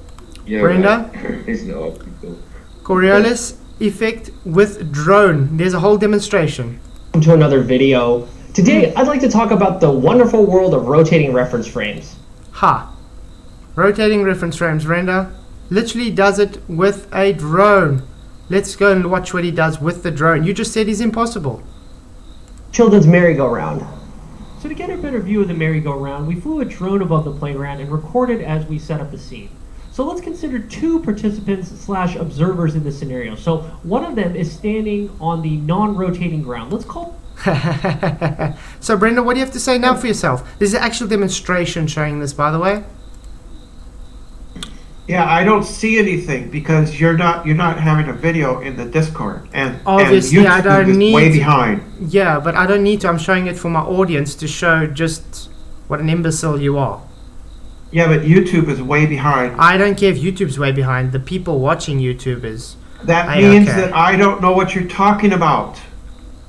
You're
Brenda?
right. It's not optical.
Coriolis effect with drone. There's a whole demonstration.
Welcome to another video. Today, I'd like to talk about the wonderful world of rotating reference frames.
Ha. Rotating reference frames, Brenda. Literally does it with a drone. Let's go and watch what he does with the drone. You just said he's impossible.
Children's merry-go-round.
So to get a better view of the merry-go-round, we flew a drone above the playground and recorded as we set up the scene. So let's consider two participants / observers in this scenario. So one of them is standing on the non-rotating ground. Let's call...
So Brenda, what do you have to say now for yourself? There's an actual demonstration showing this, by the way.
Yeah, I don't see anything because you're not having a video in the Discord, and
Obviously,
and
I don't
YouTube is
need
way
to-
behind.
Yeah, but I don't need to. I'm showing it for my audience to show just what an imbecile you are.
Yeah, but YouTube is way behind.
I don't care if YouTube's way behind. The people watching YouTube is.
That
I
means
don't care.
that I don't know what you're talking about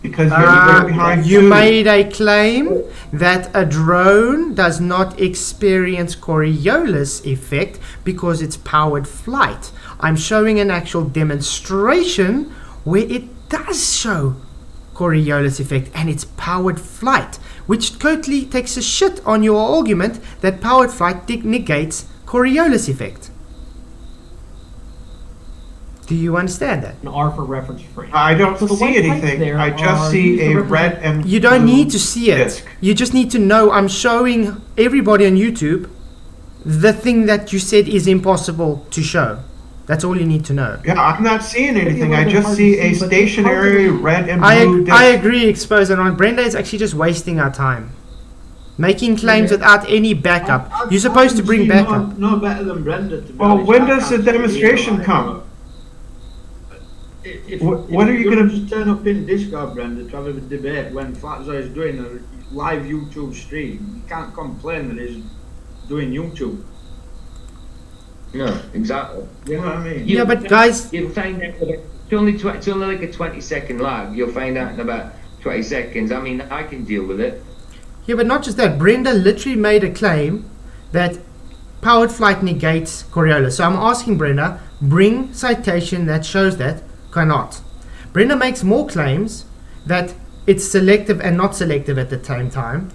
because you're way behind.
You
too.
made a claim that a drone does not experience Coriolis effect because it's powered flight. I'm showing an actual demonstration where it does show Coriolis effect and it's powered flight, which totally takes a shit on your argument that powered flight negates Coriolis effect. Do you understand that?
an R for reference frame.
I don't
So the
see
white pipes
anything.
there
I
are
just see
used to
a
represent-
red and
You don't
blue
need to see it.
disc.
You just need to know I'm showing everybody on YouTube the thing that you said is impossible to show. That's all you need to know.
Yeah, I'm not seeing anything.
little
I
bit
just
hard
see
to
a
see, but
stationary
hard to-
red and blue disc.
I agree, Expose and on. Brenda is actually just wasting our time. Making claims without any backup. You're supposed to bring backup.
No better than Brenda, to be
Well,
honest.
when
I
does
can't
the
see
demonstration
either,
come?
but If,
When are you
you're
gonna-
just turn up in Discord, Brenda, to have a debate when Flatzo is doing a live YouTube stream? You can't complain that he's doing YouTube.
No, exactly.
You know what I mean?
Yeah, but guys,
You'll find out it's only like a 20-second lag. You'll find out in about 20 seconds. I mean, I can deal with it.
yeah, but not just that. Brenda literally made a claim that powered flight negates Coriolis. So I'm asking Brenda, bring citation that shows that. Cannot. Brenda makes more claims that it's selective and not selective at the same time.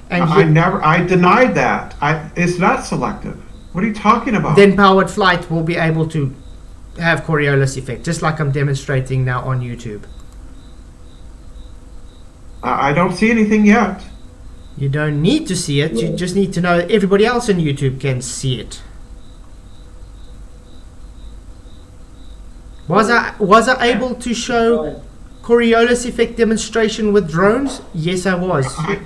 And
I denied that. It's not selective. What are you talking about?
then powered flight will be able to have Coriolis effect, just like I'm demonstrating now on YouTube.
I don't see anything yet.
You don't need to see it, you just need to know that everybody else on YouTube can see it. Was I able to show Coriolis effect demonstration with drones? Yes, I was.
I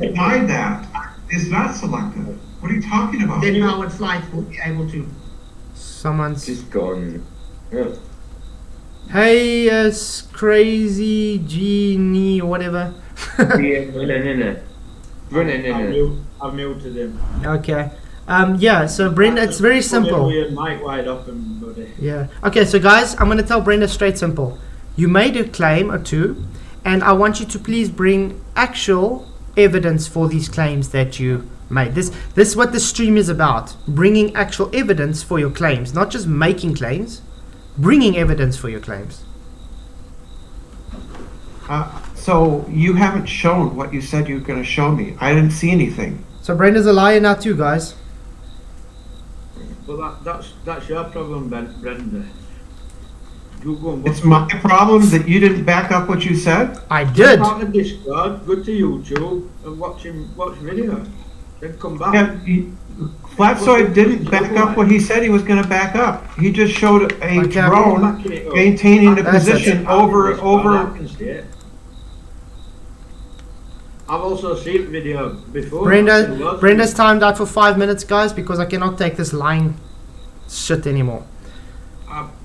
denied that. It's not selective. What are you talking about?
Then powered flight will be able to. Someone's.
Just gone. Yeah.
Hey, crazy genie or whatever.
Yeah, running in it. Running in it.
I've muted him.
Okay. Yeah, so Brenda, it's very simple.
With your mic wide open, buddy.
Yeah. Okay, so guys, I'm going to tell Brenda straight simple. You made a claim or two, and I want you to please bring actual evidence for these claims that you made. This is what the stream is about. Bringing actual evidence for your claims, not just making claims, bringing evidence for your claims.
So you haven't shown what you said you were going to show me. I didn't see anything.
So Brenda's a liar now too, guys.
Well, that's your problem, Brenda. You go and
It's my problem that you didn't back up what you said?
I did.
Out of Discord, go to YouTube and watch video. Then come back.
Yeah, Flatsoid didn't back up what he said he was going to back up. He just showed a drone maintaining the position over.
I can see it. I've also seen video before.
Brenda's timed out for 5 minutes, guys, because I cannot take this lying shit anymore.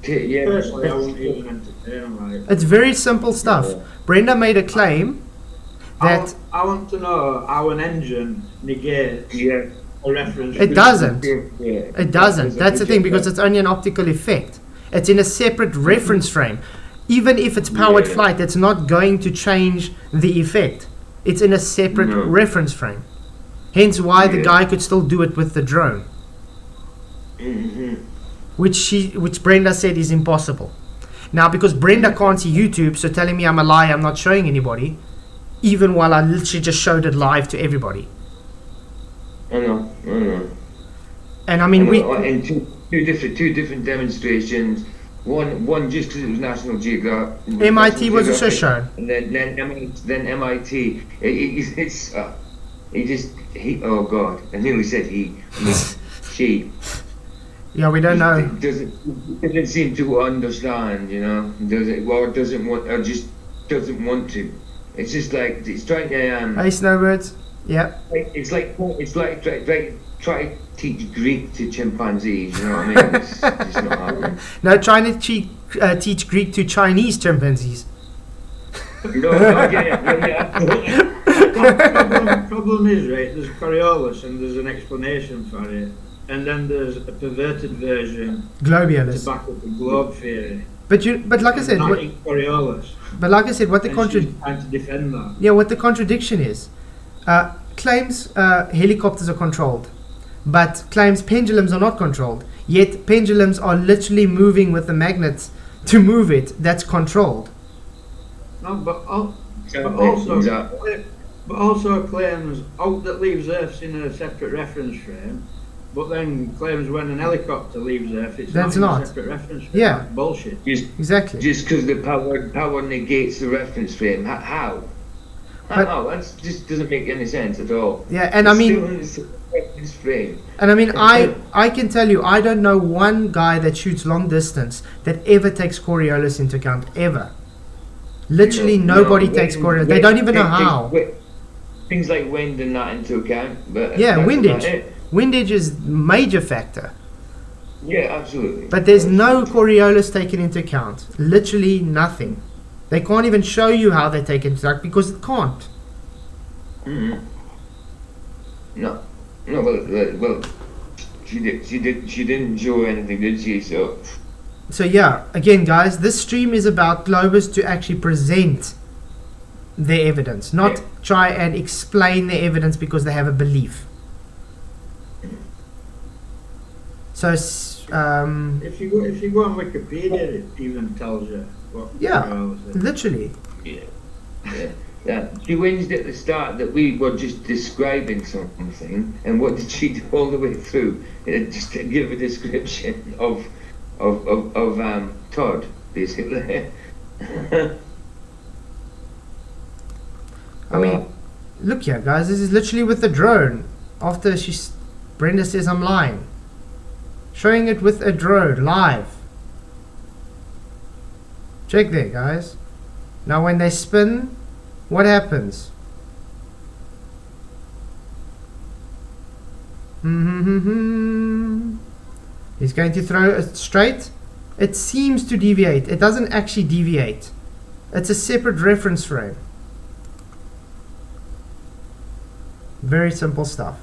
Personally, I wouldn't even entertain like.
It's very simple stuff.
Yeah.
Brenda made a claim that
I want to know how an engine negates a reference.
it doesn't.
Yeah.
It doesn't. That's the thing, because it's only an optical effect. It's in a separate reference frame. Even if it's powered flight, it's not going to change the effect. It's in a separate reference frame. Hence why the guy could still do it with the drone. Which Brenda said is impossible. Now, because Brenda can't see YouTube, so telling me I'm a liar, I'm not showing anybody, even while I literally just showed it live to everybody.
I know.
And I mean,
and two different demonstrations. One just because it was National Geographic.
MIT was also shown.
And then MIT. Oh God! I nearly said he. I mean, she.
Yeah, we don't know.
Doesn't seem to understand, you know. Doesn't want, or just doesn't want to. It's just like it's trying to.
Hey, Snowbirds. Yeah.
It's like try to teach Greek to chimpanzees. You know what I mean? It's just not happening.
No, trying to teach Greek to Chinese chimpanzees.
No, yeah.
Problem is, right, there's Coriolis and there's an explanation for it. And then there's a perverted version
Globies.
to back up the globe theory.
But like I said,
Coriolis.
But like I said, what the
she's trying to defend that.
Yeah, what the contradiction is, claims helicopters are controlled, but claims pendulums are not controlled. Yet pendulums are literally moving with the magnets to move it. That's controlled.
No, but also claims that leaves Earth in a separate reference frame. But then claims when an helicopter leaves Earth, it's not in a separate reference frame.
Yeah.
That's bullshit.
Exactly.
Just because the power negates the reference frame. How? That just doesn't make any sense at all.
Yeah, and I mean,
reference frame.
And I mean, I can tell you, I don't know one guy that shoots long distance that ever takes Coriolis into account, ever. Literally nobody takes Coriolis. They don't even know how.
Things like wind and that into account. But
yeah, windage. Windage is major factor.
Yeah, absolutely.
But there's no Coriolis taken into account. Literally nothing. They can't even show you how they take it into account because it can't.
No, well, she didn't show anything, did she?
So yeah, again, guys, this stream is about Globies to actually present their evidence, not try and explain their evidence because they have a belief. So
if you go on Wikipedia, it even tells you what.
Literally.
Yeah. She whinged at the start that we were just describing something, and what did she do all the way through? Just to give a description of Todd, basically.
I mean, look here, guys. This is literally with the drone. After Brenda says I'm lying. Showing it with a drone live. Check there, guys. Now when they spin, what happens? He's going to throw it straight. It seems to deviate. It doesn't actually deviate. It's a separate reference frame. Very simple stuff.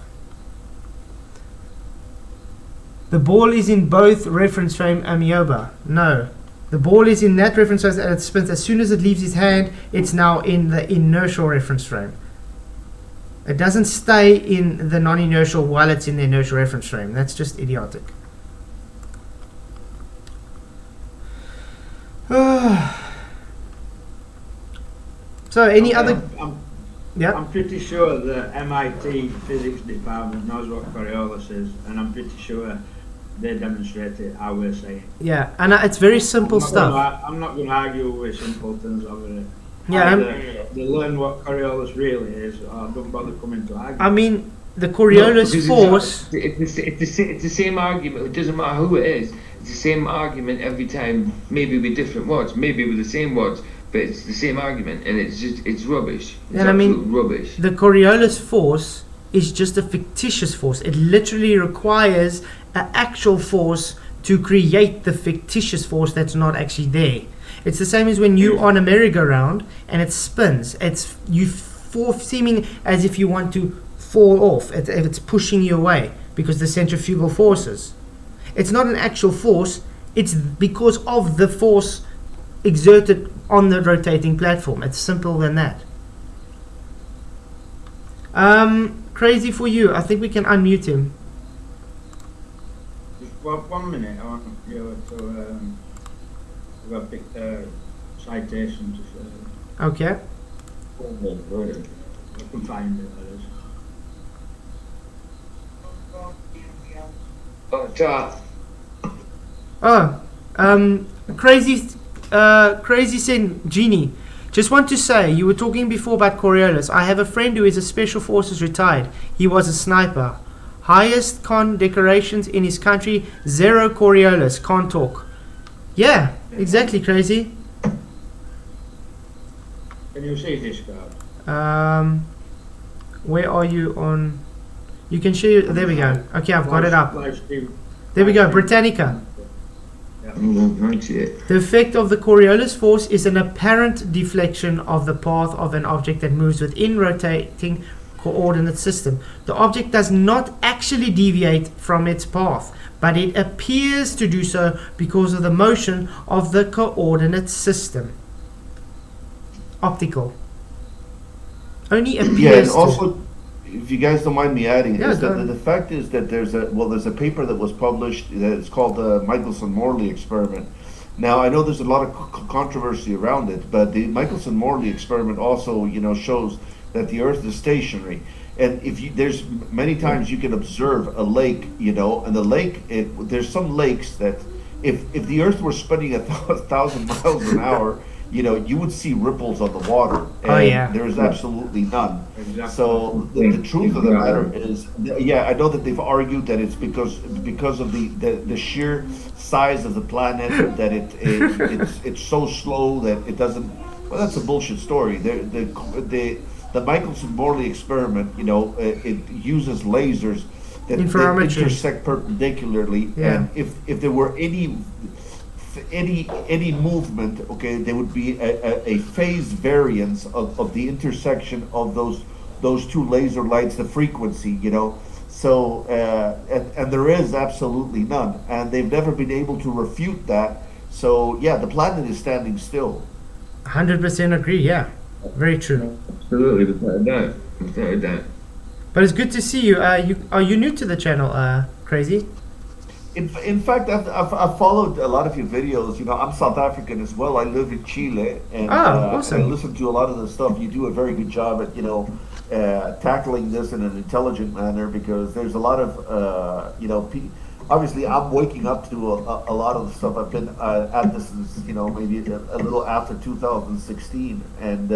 The ball is in both reference frame Amioba. No. The ball is in that reference frame and it spins. As soon as it leaves his hand, it's now in the inertial reference frame. It doesn't stay in the non-inertial while it's in the inertial reference frame. That's just idiotic. So any other... Yeah.
I'm pretty sure the MIT physics department knows what Coriolis is, and I'm pretty sure they demonstrate it how we're saying.
Yeah, and it's very simple stuff.
I'm not going to argue with simpletons over it.
Yeah,
they learn what Coriolis really is, or don't bother coming to argue.
I mean, the Coriolis force...
It's the same argument. It doesn't matter who it is. It's the same argument every time, maybe with different words, maybe with the same words. But it's the same argument, and it's rubbish. It's absolute rubbish.
The Coriolis force is just a fictitious force. It literally requires an actual force to create the fictitious force that's not actually there. It's the same as when you're on a merry-go-round and it spins. It's seeming as if you want to fall off. It's pushing you away because the centrifugal forces. It's not an actual force. It's because of the force exerted on the rotating platform. It's simple than that. Crazy for you. I think we can unmute him.
Well, 1 minute. I want you to pick citations.
Okay.
I can find it.
Crazy Sin Genie. Just want to say, you were talking before about Coriolis. I have a friend who is a Special Forces retired. He was a sniper. Highest con decorations in his country. 0 Coriolis. Can't talk. Yeah, exactly, Crazy.
Can you see this card?
Where are you on? You can share. There we go. Okay, I've got it up. There we go. Britannica. The effect of the Coriolis force is an apparent deflection of the path of an object that moves within rotating coordinate system. The object does not actually deviate from its path, but it appears to do so because of the motion of the coordinate system. Optical. Only appears
yeah, and also, if you guys don't mind me adding, the fact is that there's a paper that was published that it's called the Michelson-Morley experiment. Now I know there's a lot of controversy around it, but the Michelson-Morley experiment also, shows that the Earth is stationary, and there's many times you can observe a lake, and the lake, there's some lakes that if the Earth were spinning at 1,000 miles an hour, you would see ripples on the water, and there is absolutely none.
Exactly.
So the truth of the matter is, I know that they've argued that it's because of the sheer size of the planet that it's so slow that it doesn't. Well, that's a bullshit story. The Michelson-Morley experiment, it uses lasers that intersect perpendicularly, and if there were any movement, okay, there would be a phase variance of the intersection of those two laser lights, the frequency, so and there is absolutely none, and they've never been able to refute that. So yeah, the planet is standing still.
100% agree. Yeah, very true.
Absolutely, without a doubt.
But it's good to see you. Are you new to the channel, Crazy?
In fact, I've followed a lot of your videos. I'm South African as well. I live in Chile, and
awesome.
I listen to a lot of the stuff. You do a very good job at tackling this in an intelligent manner, because there's a lot of obviously I'm waking up to a lot of the stuff. I've been at this since maybe a little after 2016, and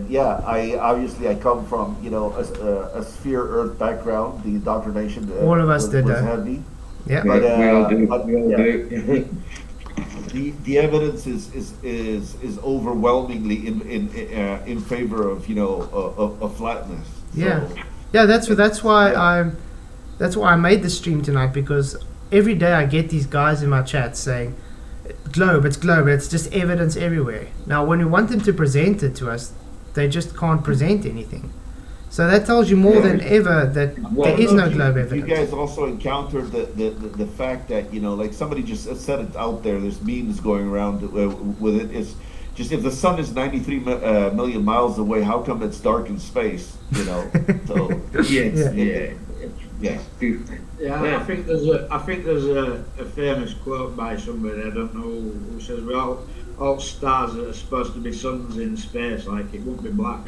yeah, I come from a sphere Earth background. The indoctrination
all of us did
was
that.
heavy.
Yeah,
but
we all do.
the evidence is overwhelmingly in favor of of flatness.
Yeah, yeah. That's why I made the stream tonight, because every day I get these guys in my chat saying, it's globe, it's just evidence everywhere. Now when we want them to present it to us, they just can't present anything. So that tells you more than ever that there is no globe
You
evidence.
guys also encountered the fact that, like somebody just said it out there, there's memes going around with it. It's just if the sun is 93 million miles away, how come it's dark in space? So
Yeah.
Yeah, I think there's a famous quote by somebody, I don't know who says, well, all stars that are supposed to be suns in space, like it won't be black.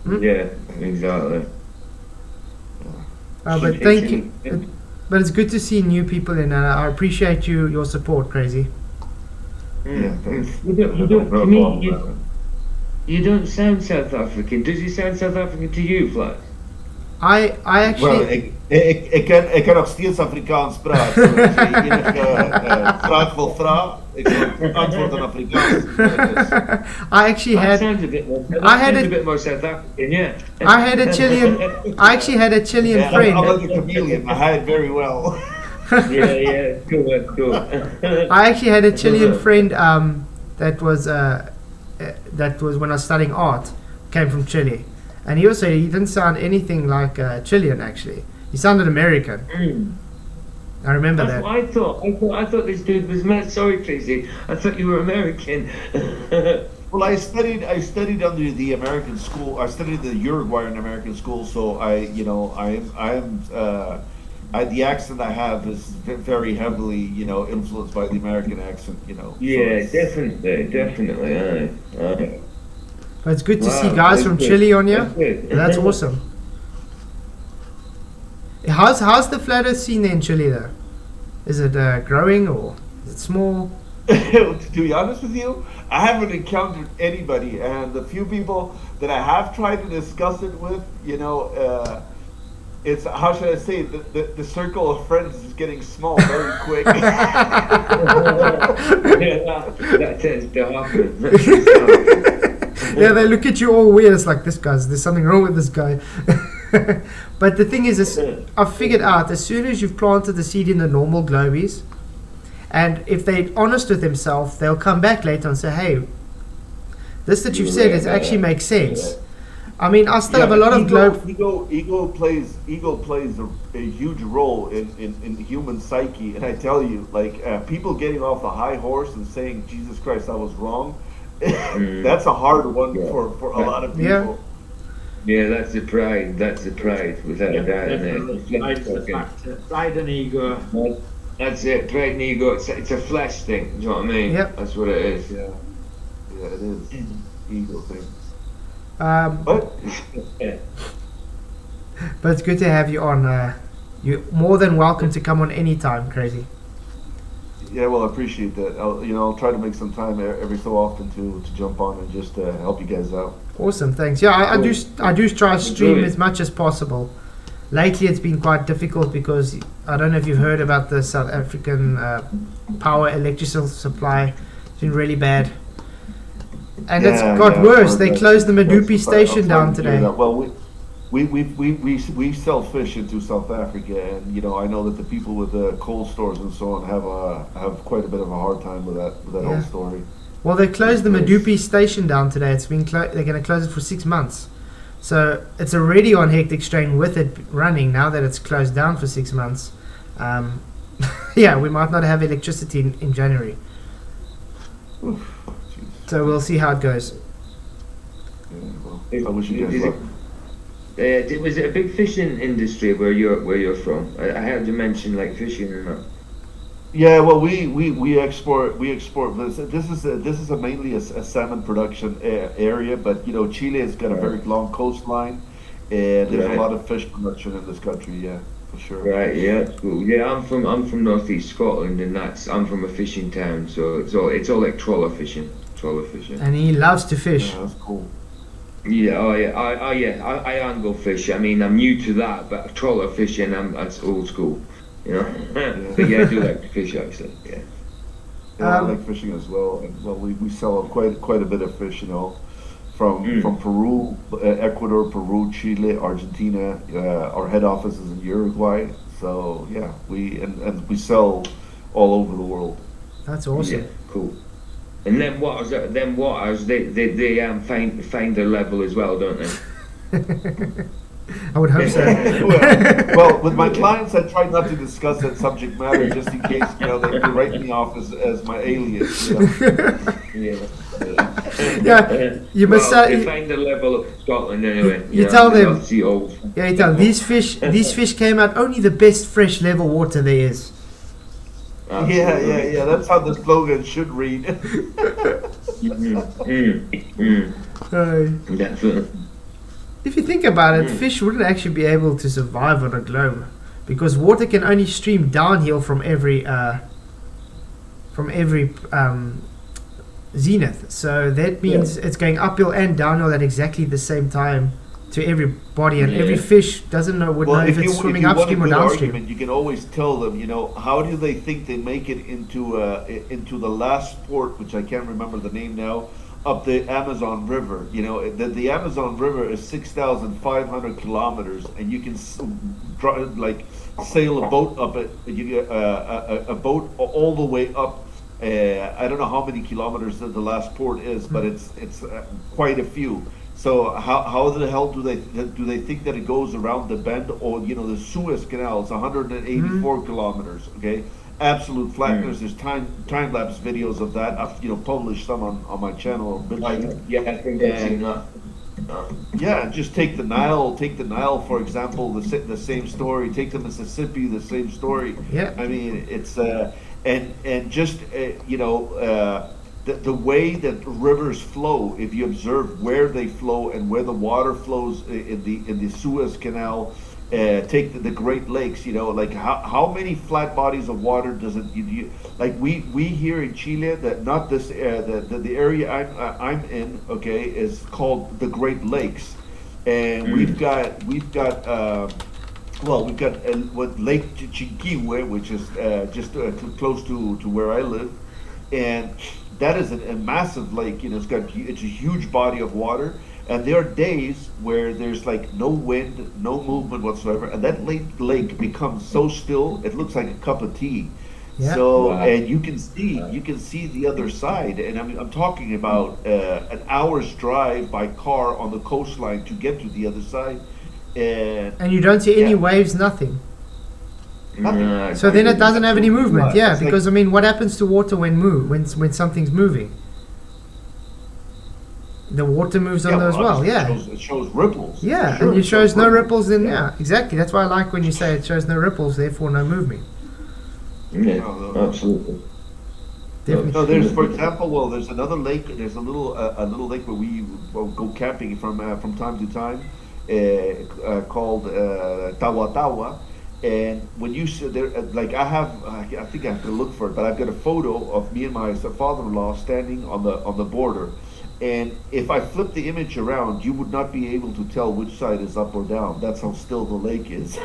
Yeah, exactly.
But thank you. But it's good to see new people in, and I appreciate your support, Crazy.
Yeah, thanks.
To me, you don't sound South African. Does he sound South African to you, Flash?
I actually.
Ik kan nog steeds Afrikaans praten. Dus als je enige vraag wil vragen, ik kan antwoorden in Afrikaans.
I actually had.
Sounds a bit more. A bit more South African, yeah.
I actually had a Chilean friend.
I'm like a chameleon. I hide very well.
Yeah, cool.
I actually had a Chilean friend that was when I was studying art, came from Chile, and he didn't sound anything like Chilean actually. He sounded American. I remember
That's
that.
what I thought this dude was mad. Sorry, Crazy. I thought you were American.
Well, I studied under the American school. I studied the Uruguayan American school, so the accent I have is very heavily, influenced by the American accent,
Yeah, definitely. Aye.
But it's good to
Wow,
see guys from
good.
Chile on here.
That's good.
That's awesome. How's the flat earth scene there in Chile though? Is it growing or is it small?
To be honest with you, I haven't encountered anybody, and the few people that I have tried to discuss it with, it's, how should I say it? The circle of friends is getting small very quick.
That tends to happen.
Yeah, they look at you all weird. It's like, there's something wrong with this guy. But the thing is, I've figured out as soon as you've planted the seed in the normal Globies, and if they're honest with themselves, they'll come back later and say, hey, this that you've said actually makes sense. I mean, I still have a lot of
Ego plays a huge role in human psyche, and I tell you, like people getting off the high horse and saying, Jesus Christ, I was wrong. That's a hard one for a lot of people.
Yeah, that's the pride. Without a doubt.
Pride and ego.
That's it. Pride and ego. It's a flesh thing. Do you know what I mean?
Yep.
That's what it is.
Yeah, it is. Ego thing.
But it's good to have you on. You're more than welcome to come on anytime, Crazy.
Yeah, well, I appreciate that. I'll try to make some time every so often to jump on and just help you guys out.
Awesome, thanks. Yeah, I do try to stream as much as possible. Lately, it's been quite difficult because I don't know if you've heard about the South African power electrical supply. It's been really bad, and it's got worse. They closed the Medupi station down today.
Well, we sell fish into South Africa, and I know that the people with the cold stores and so on have quite a bit of a hard time with that whole story.
Well, they closed the Medupi station down today. It's been they're going to close it for 6 months, so it's already on hectic strain with it running. Now that it's closed down for 6 months, yeah, we might not have electricity in January. So we'll see how it goes.
Yeah, well, I wish you guys luck.
Was it a big fishing industry where you're from? I heard you mention like fishing and that.
Yeah, well, we export. This is mainly a salmon production area, but Chile has got a very long coastline, and there's a lot of fish production in this country. Yeah, for sure.
Right. Yeah. Cool. Yeah, I'm from northeast Scotland, and I'm from a fishing town, so it's all like trawler fishing.
And he loves to fish.
Yeah, that's cool.
Yeah, I angle fish. I mean, I'm new to that, but trawler fishing, that's old school, But yeah, I do like to fish actually. Yeah.
Yeah, I like fishing as well, and well, we sell quite a bit of fish, from Peru, Ecuador, Peru, Chile, Argentina. Our head office is in Uruguay, so yeah, we sell all over the world.
That's awesome.
Yeah, cool. And then waters, they find their level as well, don't they?
I would hope so.
well, with my clients, I try not to discuss that subject matter just in case, they write me off as my alias.
Yeah, you must
find the level of Scotland anyway.
You tell them. Yeah, you tell them, these fish came out only the best fresh level water there is.
Yeah. That's how the slogan should read.
Definitely.
If you think about it, fish wouldn't actually be able to survive on a globe because water can only stream downhill from every zenith. So that means it's going uphill and downhill at exactly the same time to everybody, and every fish would know if it's swimming upstream or downstream.
Argument, you can always tell them, how do they think they make it into the last port, which I can't remember the name now, up the Amazon River. The Amazon River is 6,500 kilometers, and you can sail a boat up it. A boat all the way up. I don't know how many kilometers the last port is, but it's quite a few. So how the hell do they think that it goes around the bend? Or the Suez Canal is 184 kilometers. Okay. Absolute flatness. There's time lapse videos of that. I've published some on my channel.
I think I've seen that.
Yeah, just take the Nile. Take the Nile, for example. The same story. Take the Mississippi. The same story.
Yeah.
I mean, it's and just the way that rivers flow. If you observe where they flow and where the water flows in the Suez Canal. Take the Great Lakes, how many flat bodies of water does it? Like we here in Chile, that not this the area I'm in, okay, is called the Great Lakes, and we've got what Lake Chinquihue, which is just close to where I live, and that is a massive lake. It's a huge body of water. And there are days where there's no wind, no movement whatsoever, and that lake becomes so still it looks like a cup of tea. Yeah. So and you can see the other side, and I'm talking about an hour's drive by car on the coastline to get to the other side,
and you don't see any waves, nothing. So then it doesn't have any movement, because what happens to water when something's moving? The water moves on there as well,
It shows ripples.
Yeah, and it shows no ripples, then exactly. That's why I like when you say it shows no ripples, therefore no movement.
Yeah, absolutely.
Definitely.
No, there's, for example, there's another lake. There's a little lake where we go camping from time to time, called Tawa Tawa. And when you sit there, I think I have to look for it, but I've got a photo of me and my father-in-law standing on the border. And if I flip the image around, you would not be able to tell which side is up or down. That's how still the lake is.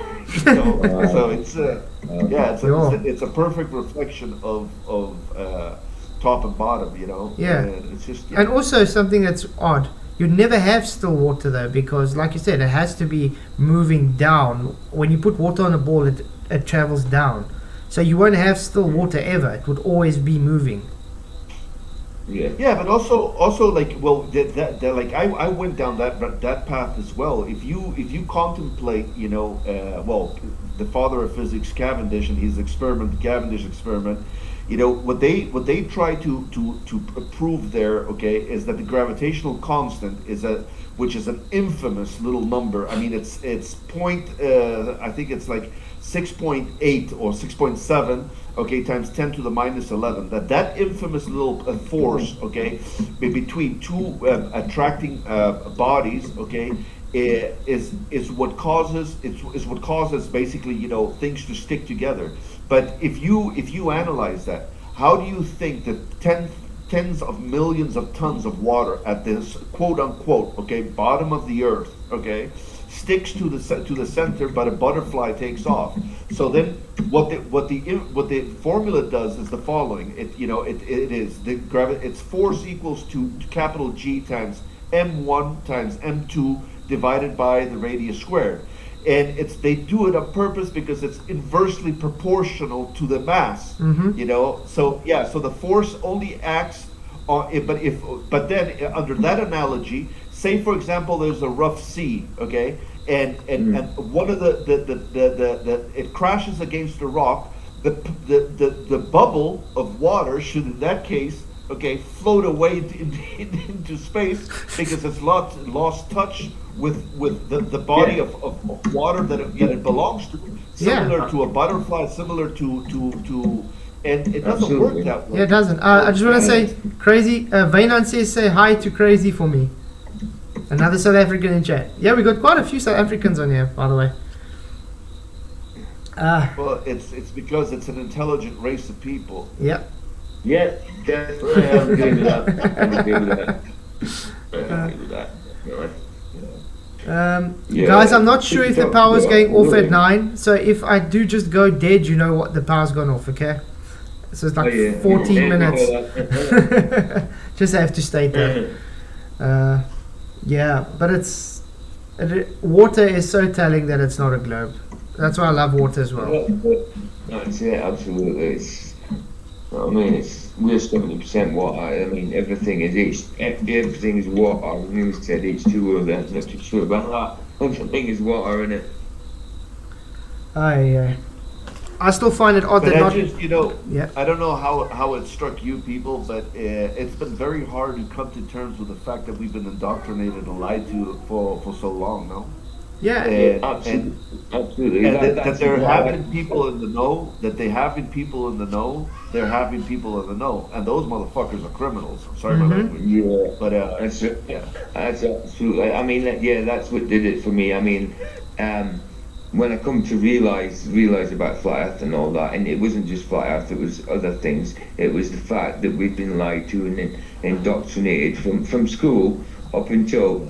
So it's it's a perfect reflection of top and bottom.
Yeah.
And it's just
and also something that's odd. You'd never have still water though, because like you said, it has to be moving down. When you put water on a ball, it travels down. So you won't have still water ever. It would always be moving.
Yeah, but also I went down that path as well. If you contemplate, the father of physics, Cavendish, and his experiment, the Cavendish experiment, what they try to prove there, okay, is that the gravitational constant which is an infamous little number. I mean, it's I think it's like 6.8 or 6.7, okay, times 10 to the minus 11. That infamous little force, okay, between two attracting bodies, okay, is what causes basically things to stick together. But if you analyze that, how do you think that tens of millions of tons of water at this quote unquote, okay, bottom of the earth, okay, sticks to the center, but a butterfly takes off? So then what the formula does is the following. Its force equals to capital G times m1 times m2 divided by the radius squared. And they do it on purpose because it's inversely proportional to the mass. So the force only acts on it. But then under that analogy, say for example there's a rough sea, okay, and one of the it crashes against a rock, the bubble of water should in that case, okay, float away into space because it's lost touch with the body of water that it belongs to, similar to a butterfly, similar to and it doesn't work that way.
Yeah, it doesn't. I just want to say, Crazy, Vainan says say hi to Crazy for me. Another South African in chat. Yeah, we got quite a few South Africans on here, by the way.
Well, it's because it's an intelligent race of people.
Yep.
Yeah, definitely. I agree with that. I agree with that. I agree with that.
Guys, I'm not sure if the power's going off at 9. So if I do just go dead, you know what, the power's gone off, okay? So it's like 14 minutes. Just have to state that. Yeah, but water is so telling that it's not a globe. That's why I love water as well.
That's it, absolutely. I mean, we're 70% water. I mean, everything is water. News said H2O. That's not too sure about that. Everything is water in it.
I still find it odd that
I don't know how it struck you people, but it's been very hard to come to terms with the fact that we've been indoctrinated and lied to for so long, no?
Yeah, absolutely.
And that there have been people in the know, they're having people in the know, and those motherfuckers are criminals. I'm sorry, my language.
Yeah,
but
that's absolutely. I mean, that's what did it for me. I mean, when I come to realize about flat Earth and all that, and it wasn't just flat Earth, it was other things. It was the fact that we've been lied to and indoctrinated from school up until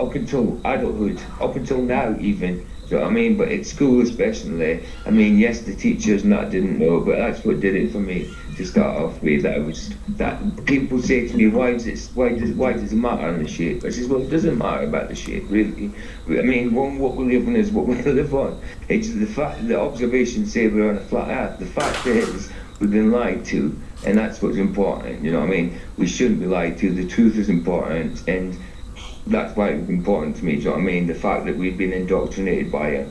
adulthood, up until now even. Do you know what I mean? But at school especially, I mean, yes, the teachers and that didn't know, but that's what did it for me to start off with. That people say to me, why does it matter on the shape? I says, well, it doesn't matter about the shape, really. I mean, what we live on is what we live on. It's the fact, the observations say we're on a flat Earth. The fact is, we've been lied to, and that's what's important. You know what I mean? We shouldn't be lied to. The truth is important, and that's why it's important to me. Do you know what I mean? The fact that we've been indoctrinated by it,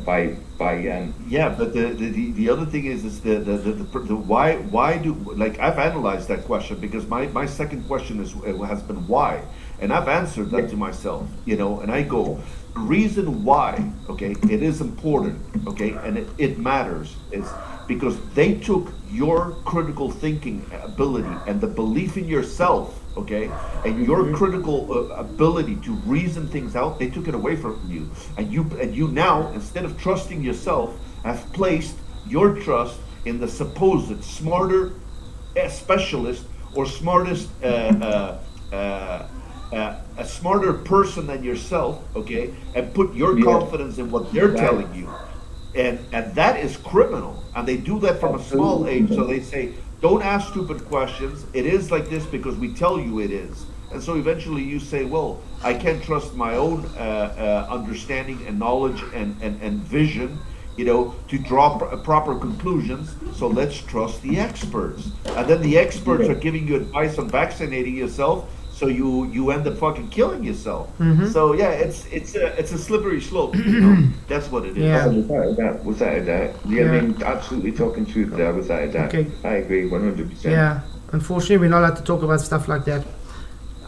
yeah, but the other thing is the why do, like, I've analyzed that question because my second question has been why, and I've answered that to myself, and I go, the reason why, okay, it is important, okay, and it matters is because they took your critical thinking ability and the belief in yourself, okay, and your critical ability to reason things out, they took it away from you, and you now, instead of trusting yourself, have placed your trust in the supposed smarter specialist or smartest a smarter person than yourself, okay, and put your confidence in what they're telling you, and that is criminal, and they do that from a small age. So they say, don't ask stupid questions. It is like this because we tell you it is. And so eventually you say, well, I can't trust my own understanding and knowledge and vision, to draw proper conclusions. So let's trust the experts. And then the experts are giving you advice on vaccinating yourself. So you end up fucking killing yourself. So yeah, it's a slippery slope. That's what it is.
Yeah.
Without a doubt. Yeah, I mean, absolutely talking truth there, without a doubt. Okay. I agree 100%.
Yeah, unfortunately, we're not allowed to talk about stuff like that.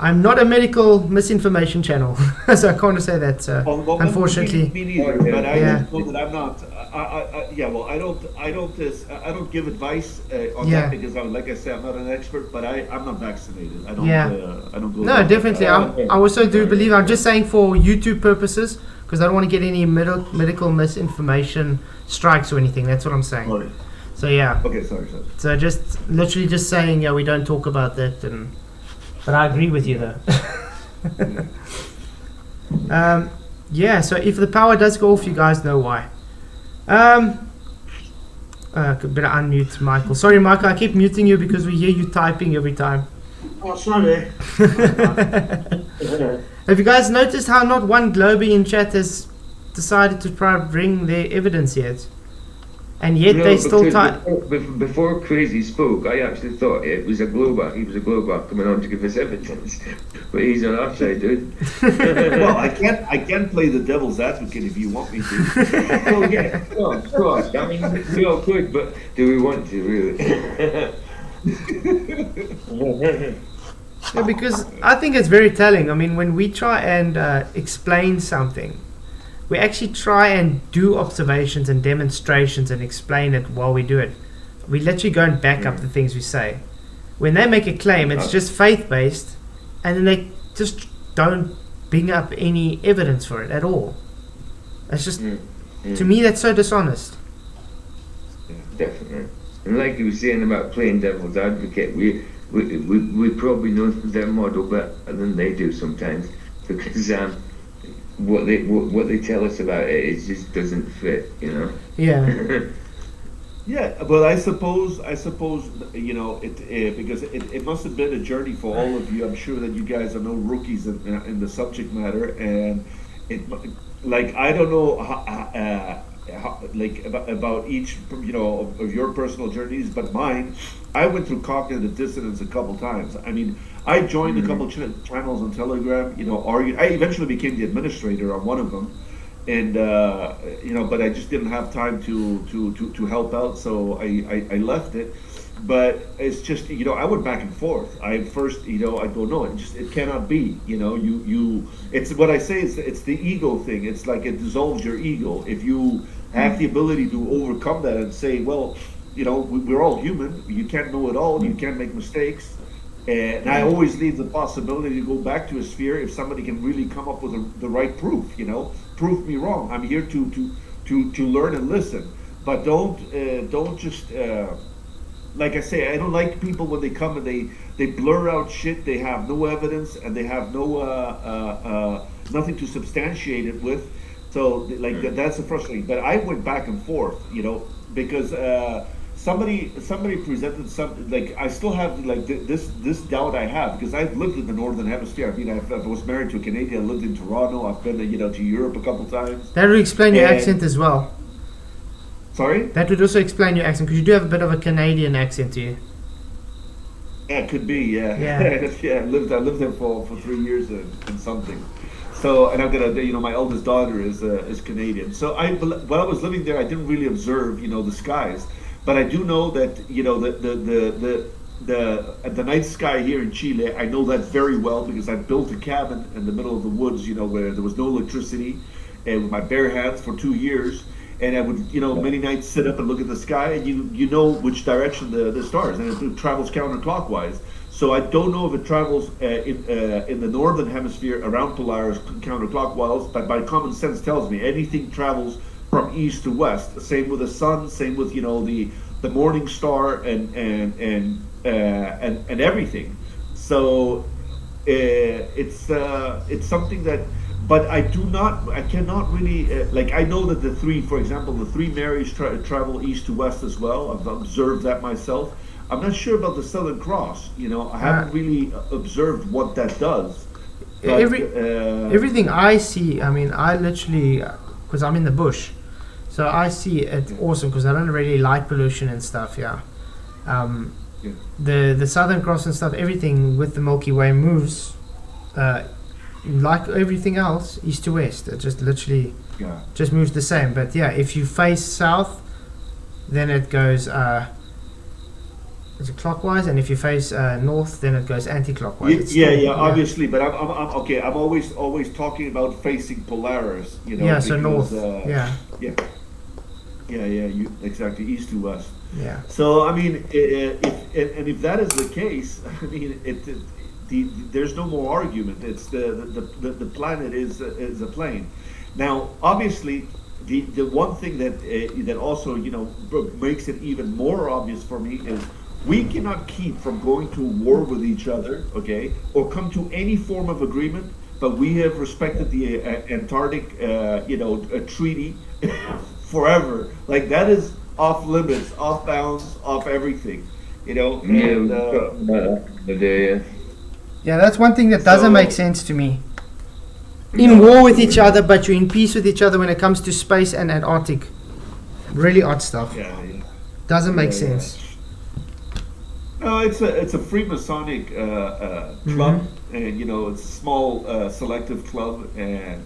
I'm not a medical misinformation channel, so I can't say that. Unfortunately,
me neither. But I know that I'm not. I don't give advice on that because, like I said, I'm not an expert. But I'm not vaccinated. I don't. I don't go.
No, definitely. I also do believe. I'm just saying for YouTube purposes because I don't want to get any medical misinformation strikes or anything. That's what I'm saying.
Sorry.
So yeah.
Okay. Sorry.
So just literally just saying we don't talk about that and. But I agree with you though. So if the power does go off, you guys know why. Better unmute Michael. Sorry, Michael, I keep muting you because we hear you typing every time.
Oh, sorry.
Have you guys noticed how not one Globie in chat has decided to try to bring their evidence yet? and yet
No,
they still
before Crazy spoke, I actually thought it was a Glober. He was a Glober coming on to give us evidence, but he's on our side, dude.
Well, I can play the devil's advocate if you want me to.
Oh yeah, of course. I mean, we all could, but do we want to really?
Yeah, because I think it's very telling. I mean, when we try and explain something, we actually try and do observations and demonstrations and explain it while we do it. We literally go and back up the things we say. When they make a claim, it's just faith-based, and then they just don't bring up any evidence for it at all. It's just, to me, that's so dishonest.
Definitely. And like you were saying about playing devil's advocate, we probably know their model better than they do sometimes, because what they tell us about it just doesn't fit, you know.
Yeah.
Yeah, but I suppose you know it because it must have been a journey for all of you. I'm sure that you guys are no rookies in the subject matter, and it like I don't know like about each of your personal journeys, but mine, I went through cognitive dissonance a couple times. I mean, I joined a couple channels on Telegram, I eventually became the administrator on one of them, and but I just didn't have time to help out, so I left it. But it's just I went back and forth. I first I go, no, it cannot be. It's what I say is it's the ego thing. It's like it dissolves your ego if you have the ability to overcome that and say, well, we're all human. You can't know it all. You can't make mistakes. And I always leave the possibility to go back to a sphere if somebody can really come up with the right proof. Prove me wrong. I'm here to learn and listen. But don't just like I say, I don't like people when they come and they blur out shit. They have no evidence and they have no nothing to substantiate it with. So that's a frustrating. But I went back and forth, because somebody presented something. Like I still have this doubt I have, because I've lived in the Northern Hemisphere. I mean, I was married to a Canadian. I lived in Toronto. I've been to Europe a couple times.
That would explain your accent as well.
Sorry?
That would also explain your accent, because you do have a bit of a Canadian accent to you.
Yeah, it could be. Yeah.
Yeah.
I lived there for 3 years and something. So, and I've got my eldest daughter is Canadian. So while I was living there, I didn't really observe, the skies, but I do know that, the night sky here in Chile, I know that very well because I built a cabin in the middle of the woods, where there was no electricity, and with my bare hands for 2 years. And I would, many nights sit up and look at the sky, and you know which direction the stars, and it travels counterclockwise. So I don't know if it travels in the northern hemisphere around Polaris counterclockwise, but my common sense tells me anything travels from east to west. Same with the sun, same with the morning star and everything. So it's something that. But I cannot really, I know that the three Marys travel east to west as well. I've observed that myself. I'm not sure about the Southern Cross. I haven't really observed what that does. But,
everything I see, I mean, I literally, because I'm in the bush, so I see it awesome, because I don't really light pollution and stuff, The Southern Cross and stuff, everything with the Milky Way moves, like everything else, east to west. It just literally just moves the same. But yeah, if you face south, then it goes clockwise, and if you face north, then it goes anti-clockwise.
Obviously. But I'm okay. I'm always talking about facing Polaris.
Yeah, so north.
Exactly, east to west.
Yeah.
So I mean, if that is the case, I mean, there's no more argument. It's the planet is a plane. Now, obviously, the one thing that also makes it even more obvious for me is we cannot keep from going to war with each other, okay, or come to any form of agreement. But we have respected the Antarctic, treaty forever. Like that is off limits, off bounds, off everything.
Yeah, that's one thing that doesn't make sense to me. In war with each other, but you're in peace with each other when it comes to space and Antarctic. Really odd stuff.
Yeah.
Doesn't make sense.
No, it's a Freemasonic club, and it's a small selective club, and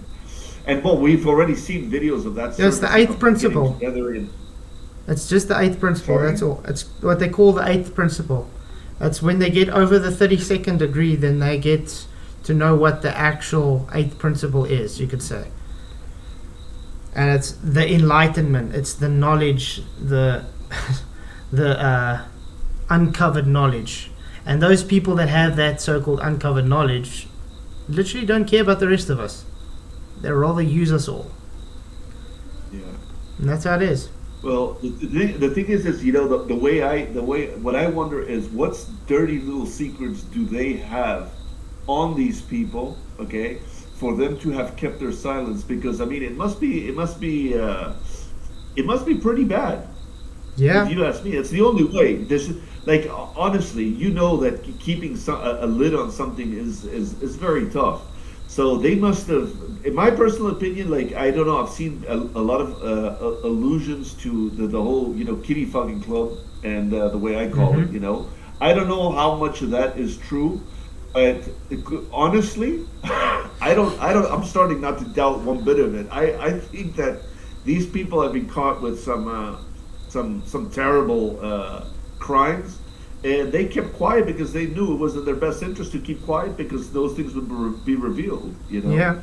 well, we've already seen videos of that.
It's the 8th principle. It's just the 8th principle.
Sorry?
That's all. It's what they call the 8th principle. That's when they get over the 32nd degree, then they get to know what the actual 8th principle is, you could say. And it's the enlightenment. It's the knowledge, the uncovered knowledge. And those people that have that so-called uncovered knowledge literally don't care about the rest of us. They rather use us all.
Yeah.
And that's how it is.
Well, the thing is what I wonder is what's dirty little secrets do they have on these people, okay, for them to have kept their silence? Because I mean, it must be pretty bad.
Yeah.
If you ask me, it's the only way. Like honestly, that keeping a lid on something is very tough. So they must have, in my personal opinion, like I don't know, I've seen a lot of allusions to the whole kitty fucking club and the way I call it. I don't know how much of that is true, but honestly, I'm starting not to doubt one bit of it. I think that these people have been caught with some terrible crimes, and they kept quiet because they knew it was in their best interest to keep quiet because those things would be revealed,
Yeah.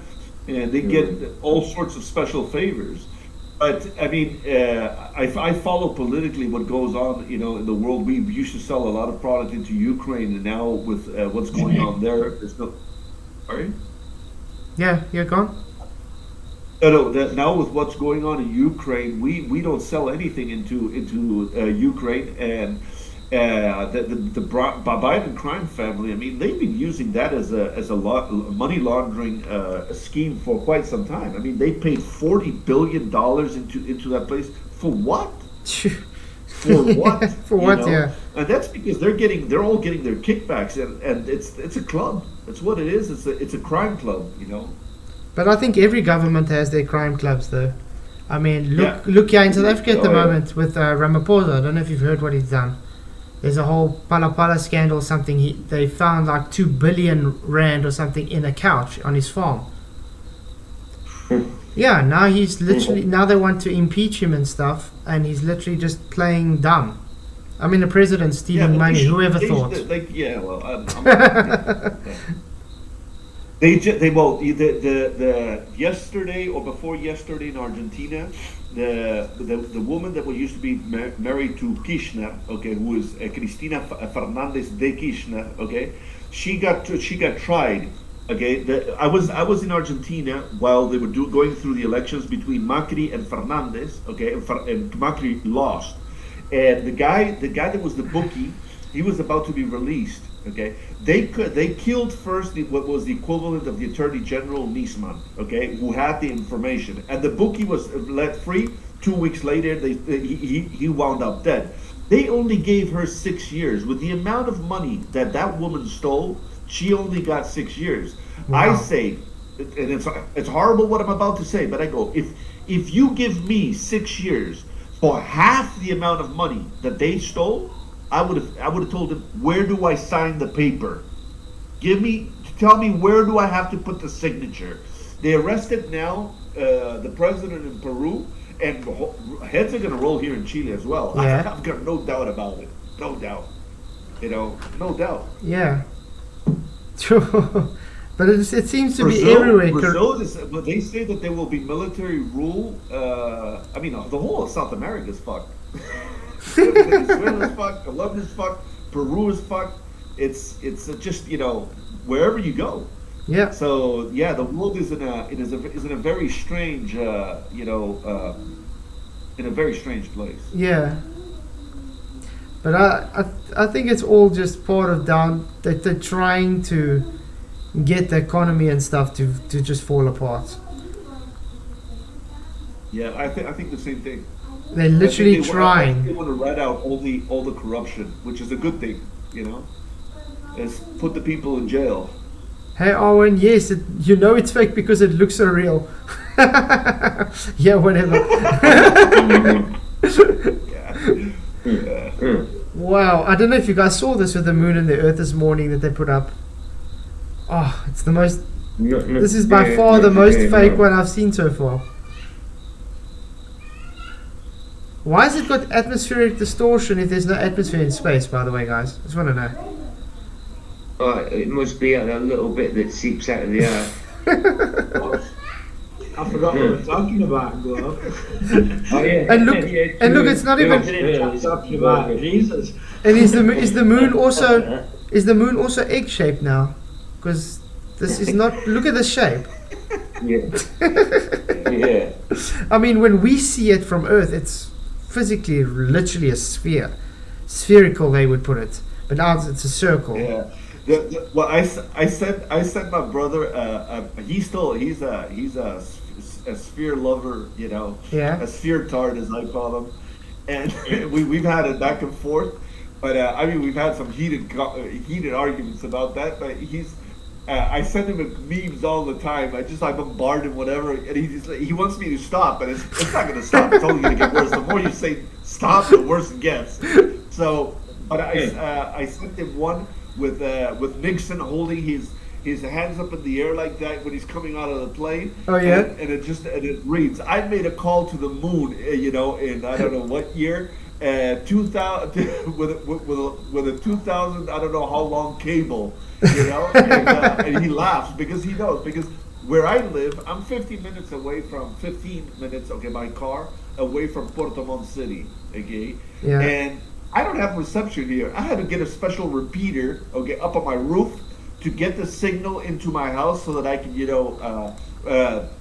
And they get all sorts of special favors. But I mean, I follow politically what goes on, in the world. We used to sell a lot of product into Ukraine, and now with what's going on there, there's no. Sorry.
Yeah, you're gone.
No. Now with what's going on in Ukraine, we don't sell anything into Ukraine, and the Biden crime family. I mean, they've been using that as a money laundering scheme for quite some time. I mean, they paid $40 billion into that place for what? For what?
For what? Yeah.
And that's because they're all getting their kickbacks, and it's a club. That's what it is. It's a crime club.
But I think every government has their crime clubs, though. I mean, look here in South Africa at the moment with Ramaphosa. I don't know if you've heard what he's done. There's a whole Pala scandal or something. They found like 2 billion rand or something in a couch on his farm. Yeah, now he's literally, now they want to impeach him and stuff, and he's literally just playing dumb. I mean, the president's stealing money. Whoever thought?
Yesterday or before yesterday in Argentina, the woman that used to be married to Kirchner, okay, who is Cristina Fernandez de Kirchner, okay, she got tried. Okay, I was in Argentina while they were going through the elections between Macri and Fernandez. Okay, and Macri lost, and the guy that was the bookie, he was about to be released. Okay, they killed first what was the equivalent of the Attorney General Nisman, okay, who had the information, and the bookie was let free. 2 weeks later, he wound up dead. They only gave her 6 years. With the amount of money that woman stole, she only got 6 years. Wow. I say, and it's horrible what I'm about to say, but I go, if you give me 6 years for half the amount of money that they stole, I would have told them, where do I sign the paper? Tell me where do I have to put the signature? They arrested now the president in Peru, and heads are going to roll here in Chile as well.
Yeah.
I've got no doubt about it. No doubt. No doubt.
Yeah. True. But it seems to be everywhere.
Brazil but they say that there will be military rule. I mean, the whole of South America is fucked. Venezuela is fucked. Colombia is fucked. Peru is fucked. It's just wherever you go.
Yeah.
So yeah, the world is in a very strange in a very strange place.
Yeah. But I think it's all just part of that they're trying to get the economy and stuff to just fall apart.
Yeah, I think the same thing.
They're literally trying.
They want to rat out all the corruption, which is a good thing, It's put the people in jail.
Hey Owen, yes, it's fake because it looks so real. Yeah, whatever. Wow, I don't know if you guys saw this with the moon and the earth this morning that they put up. Oh, it's the most... This is by far the most fake one I've seen so far. Why has it got atmospheric distortion if there's no atmosphere in space, by the way, guys? I just want to know.
It must be a little bit that seeps out of the earth.
I forgot what we're talking about, Globe.
And look, it's not even...
talking about Jesus.
And is the moon also egg-shaped now? Because this is not... Look at the shape.
Yeah.
I mean, when we see it from Earth, it's physically, literally a sphere. Spherical, they would put it. But now it's a circle.
Yeah. Well, I sent my brother. He's a sphere lover, you know.
Yeah.
A sphere tard, as I call him, and we've had it back and forth. But I mean, we've had some heated arguments about that. But I send him memes all the time. I bombard him, whatever, and he wants me to stop, and it's not going to stop. It's only going to get worse. The more you say stop, the worse it gets. So, but I sent him one with Nixon holding his hands up in the air like that when he's coming out of the plane.
Oh yeah.
And it reads, I made a call to the moon, you know, in I don't know what year. 2000 with a 2000 I don't know how long cable, you know, and he laughs because he knows, because where I live, I'm 15 minutes by car away from Puerto Montt City, okay,
yeah.
And I don't have reception here. I had to get a special repeater, okay, up on my roof to get the signal into my house so that I can, you know,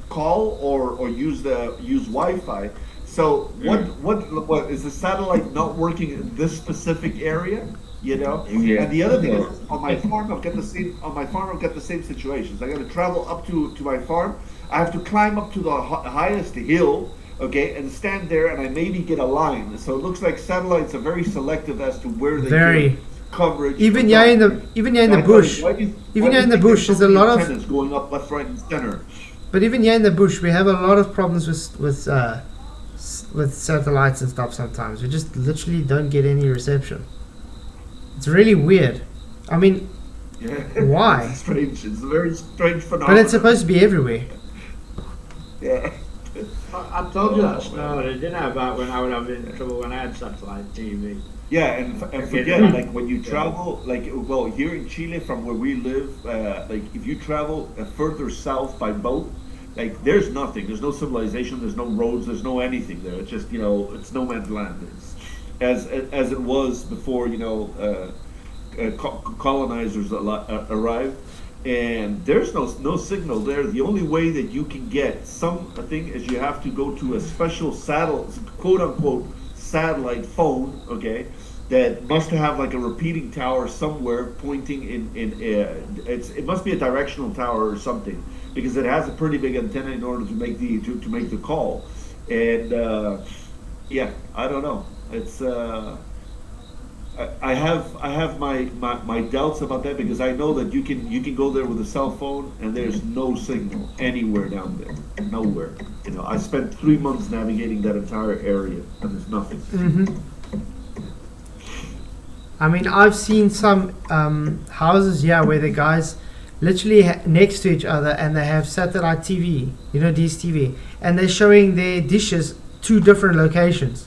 call or use Wi-Fi. So what is the satellite not working in this specific area? You know,
yeah.
And the other thing is, on my farm I've got the same situations. I got to travel up to my farm. I have to climb up to the highest hill, okay, and stand there, and I maybe get a line. So it looks like satellites are very selective as to where they get coverage.
Even here in the bush, there's a lot of
antennas going up left, right, and center.
But even here in the bush, we have a lot of problems with satellites and stuff. Sometimes we just literally don't get any reception. It's really weird. I mean, why?
It's strange. It's a very strange phenomenon.
But it's supposed to be everywhere.
Yeah.
I told you that story, didn't I, about when I was having trouble when I had satellite TV.
Yeah, and forget, like, when you travel, like, well, here in Chile, from where we live, like, if you travel further south by boat, like, there's nothing. There's no civilization. There's no roads. There's no anything there. It's just, you know, it's no man's land. It's as it was before, you know, colonizers arrived, and there's no signal there. The only way that you can get something is you have to go to a special quote unquote satellite phone, okay, that must have like a repeating tower somewhere pointing in it must be a directional tower or something, because it has a pretty big antenna in order to make the call. And yeah, I don't know. It's I have my doubts about that, because I know that you can go there with a cell phone and there's no signal anywhere down there, nowhere. You know, I spent 3 months navigating that entire area and there's nothing.
Mm-hmm. I mean, I've seen some houses, yeah, where the guys literally next to each other, and they have satellite TV, you know, DSTV, and they're showing their dishes 2 different locations.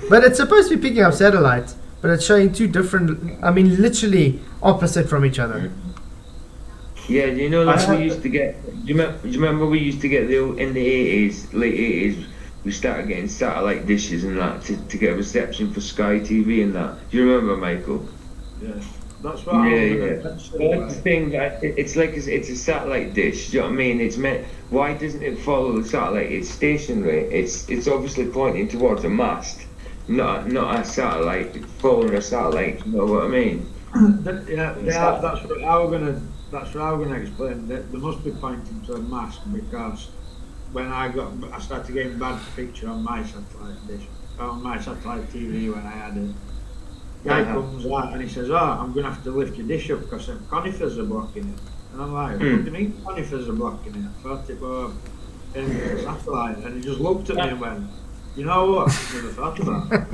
But it's supposed to be picking up satellites, but it's showing 2 different, I mean, literally opposite from each other.
Yeah, you know, like we used to get, do you remember we used to get in the 80s, late 80s, we started getting satellite dishes and that to get reception for Sky TV and that. Do you remember, Michael?
Yeah, that's what
That's the thing, that it's like it's a satellite dish. Do you know what I mean? It's meant. Why doesn't it follow the satellite? It's stationary. It's obviously pointing towards a mast, not a satellite following a satellite. You know what I mean?
That's what I was gonna explain. They must be pointing to a mast, because when I started getting bad picture on my satellite dish, on my satellite TV when I had it. Guy comes out and he says, "Oh, I'm going to have to lift your dish up because some conifers are blocking it." And I'm like, "What do you mean conifers are blocking it?" I thought it was in the satellite, and he just looked at me and went, "You know what? Never thought of that."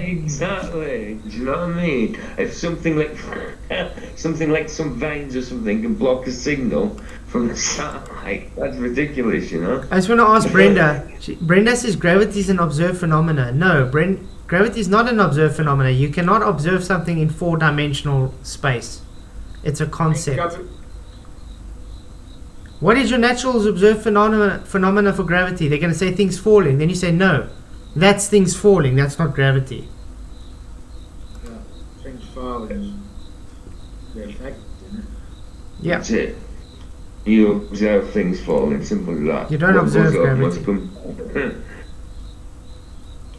Exactly. Do you know what I mean? If something like some vines or something can block a signal from the satellite, that's ridiculous, you know?
I just want to ask Brenda. Brenda says gravity is an observed phenomena. No, gravity is not an observed phenomena. You cannot observe something in 4-dimensional space. It's a concept. What is your natural observed phenomena for gravity? They're going to say things falling. Then you say, no, that's things falling. That's not gravity.
Yeah, things falling. The effect, isn't it?
Yeah.
That's it. You observe things falling, simple as that.
You don't
What
observe
goes up
gravity.
must come.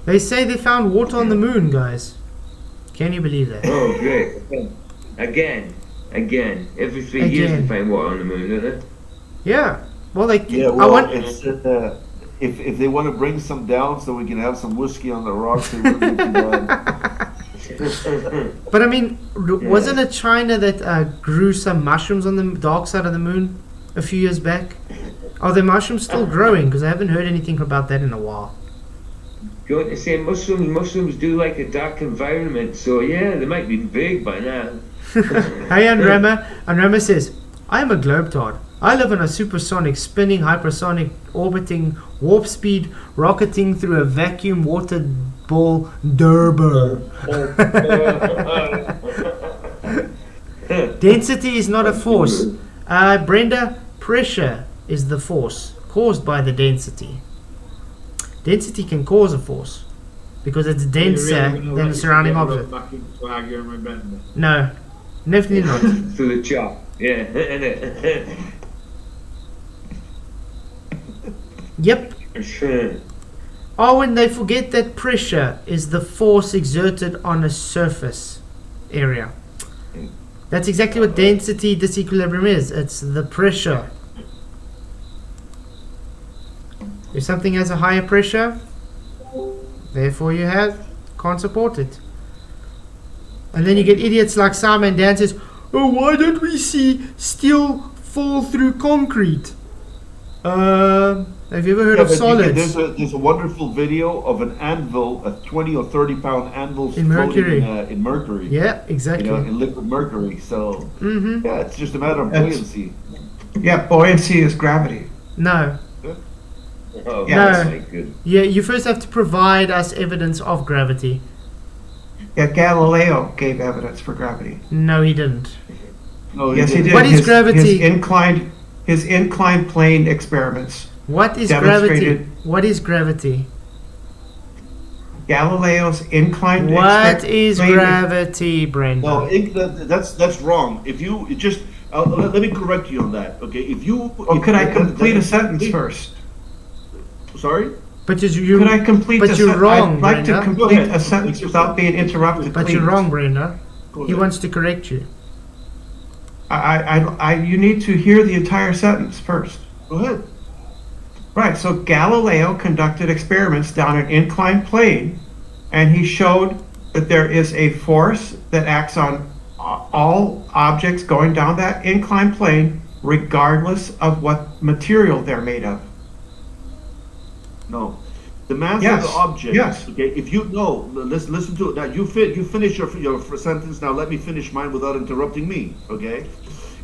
They say they found water on the moon, guys. Can you believe that?
Oh, great. Again. Every 3 years
Again.
they find water on the moon, don't they?
Yeah. Well, they.
Yeah,
I
well,
want.
it's if they want to bring some down so we can have some whiskey on the rocks, they will be glad.
But I mean, wasn't it China that grew some mushrooms on the dark side of the moon a few years back? Are the mushrooms still growing? Because I haven't heard anything about that in a while.
Going to say mushrooms do like a dark environment, so yeah, they might be big by now.
Hey, Anrama says, I am a globetrot. I live on a supersonic, spinning, hypersonic, orbiting, warp speed, rocketing through a vacuum water ball Durber. Density is not a force. Brenda, pressure is the force caused by the density. Density can cause a force because it's denser than the surrounding object. No, definitely not.
Through the chat, yeah, innit?
Yep.
Sure.
Oh, and they forget that pressure is the force exerted on a surface area. That's exactly what density disequilibrium is. It's the pressure. If something has a higher pressure, therefore you can't support it. And then you get idiots like Simon Dan says, oh, why don't we see steel fall through concrete? Have you ever heard of solids?
There's a wonderful video of an anvil, a 20 or 30 pound anvil
in mercury.
In mercury.
Yeah, exactly.
You know, in liquid mercury. So yeah, it's just a matter of buoyancy.
Yeah, buoyancy is gravity.
No.
Oh,
Yeah.
that's good.
Yeah, you first have to provide us evidence of gravity.
Yeah, Galileo gave evidence for gravity.
No, he didn't.
No,
Yes, he did.
What is gravity?
His inclined plane experiments.
What is gravity?
Demonstrated-
What is gravity?
Galileo's inclined
What is
plane-
gravity, Brenda?
No, that's wrong. If you just let me correct you on that. Okay, if you.
Well, could I complete a sentence first?
Sorry.
But you
Could I complete?
But you're wrong,
I'd like
Brenda.
to complete a sentence without being interrupted.
But
please.
you're wrong, Brenda.
Go
He
ahead.
wants to correct you.
You need to hear the entire sentence first.
Go ahead.
Right, so Galileo conducted experiments down an inclined plane, and he showed that there is a force that acts on all objects going down that inclined plane, regardless of what material they're made of.
No. The mass
Yes,
of the object.
yes.
Okay. If you no, listen to it now. You finish your sentence. Now let me finish mine without interrupting me. Okay.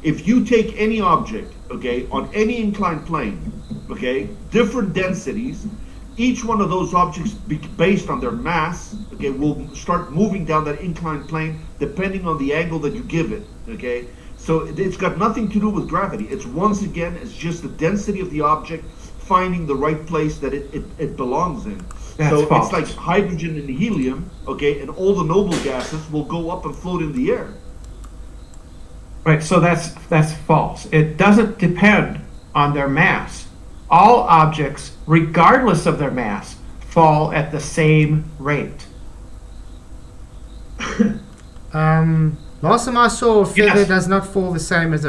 If you take any object, okay, on any inclined plane, okay, different densities, each one of those objects, based on their mass, okay, will start moving down that inclined plane depending on the angle that you give it. Okay. So it's got nothing to do with gravity. It's once again, it's just the density of the object finding the right place that it belongs in.
That's
so
false.
it's like hydrogen and helium, okay, and all the noble gases will go up and float in the air.
Right, so that's false. It doesn't depend on their mass. All objects, regardless of their mass, fall at the same rate.
Last time I saw a feather
Yes.
does not fall the same as a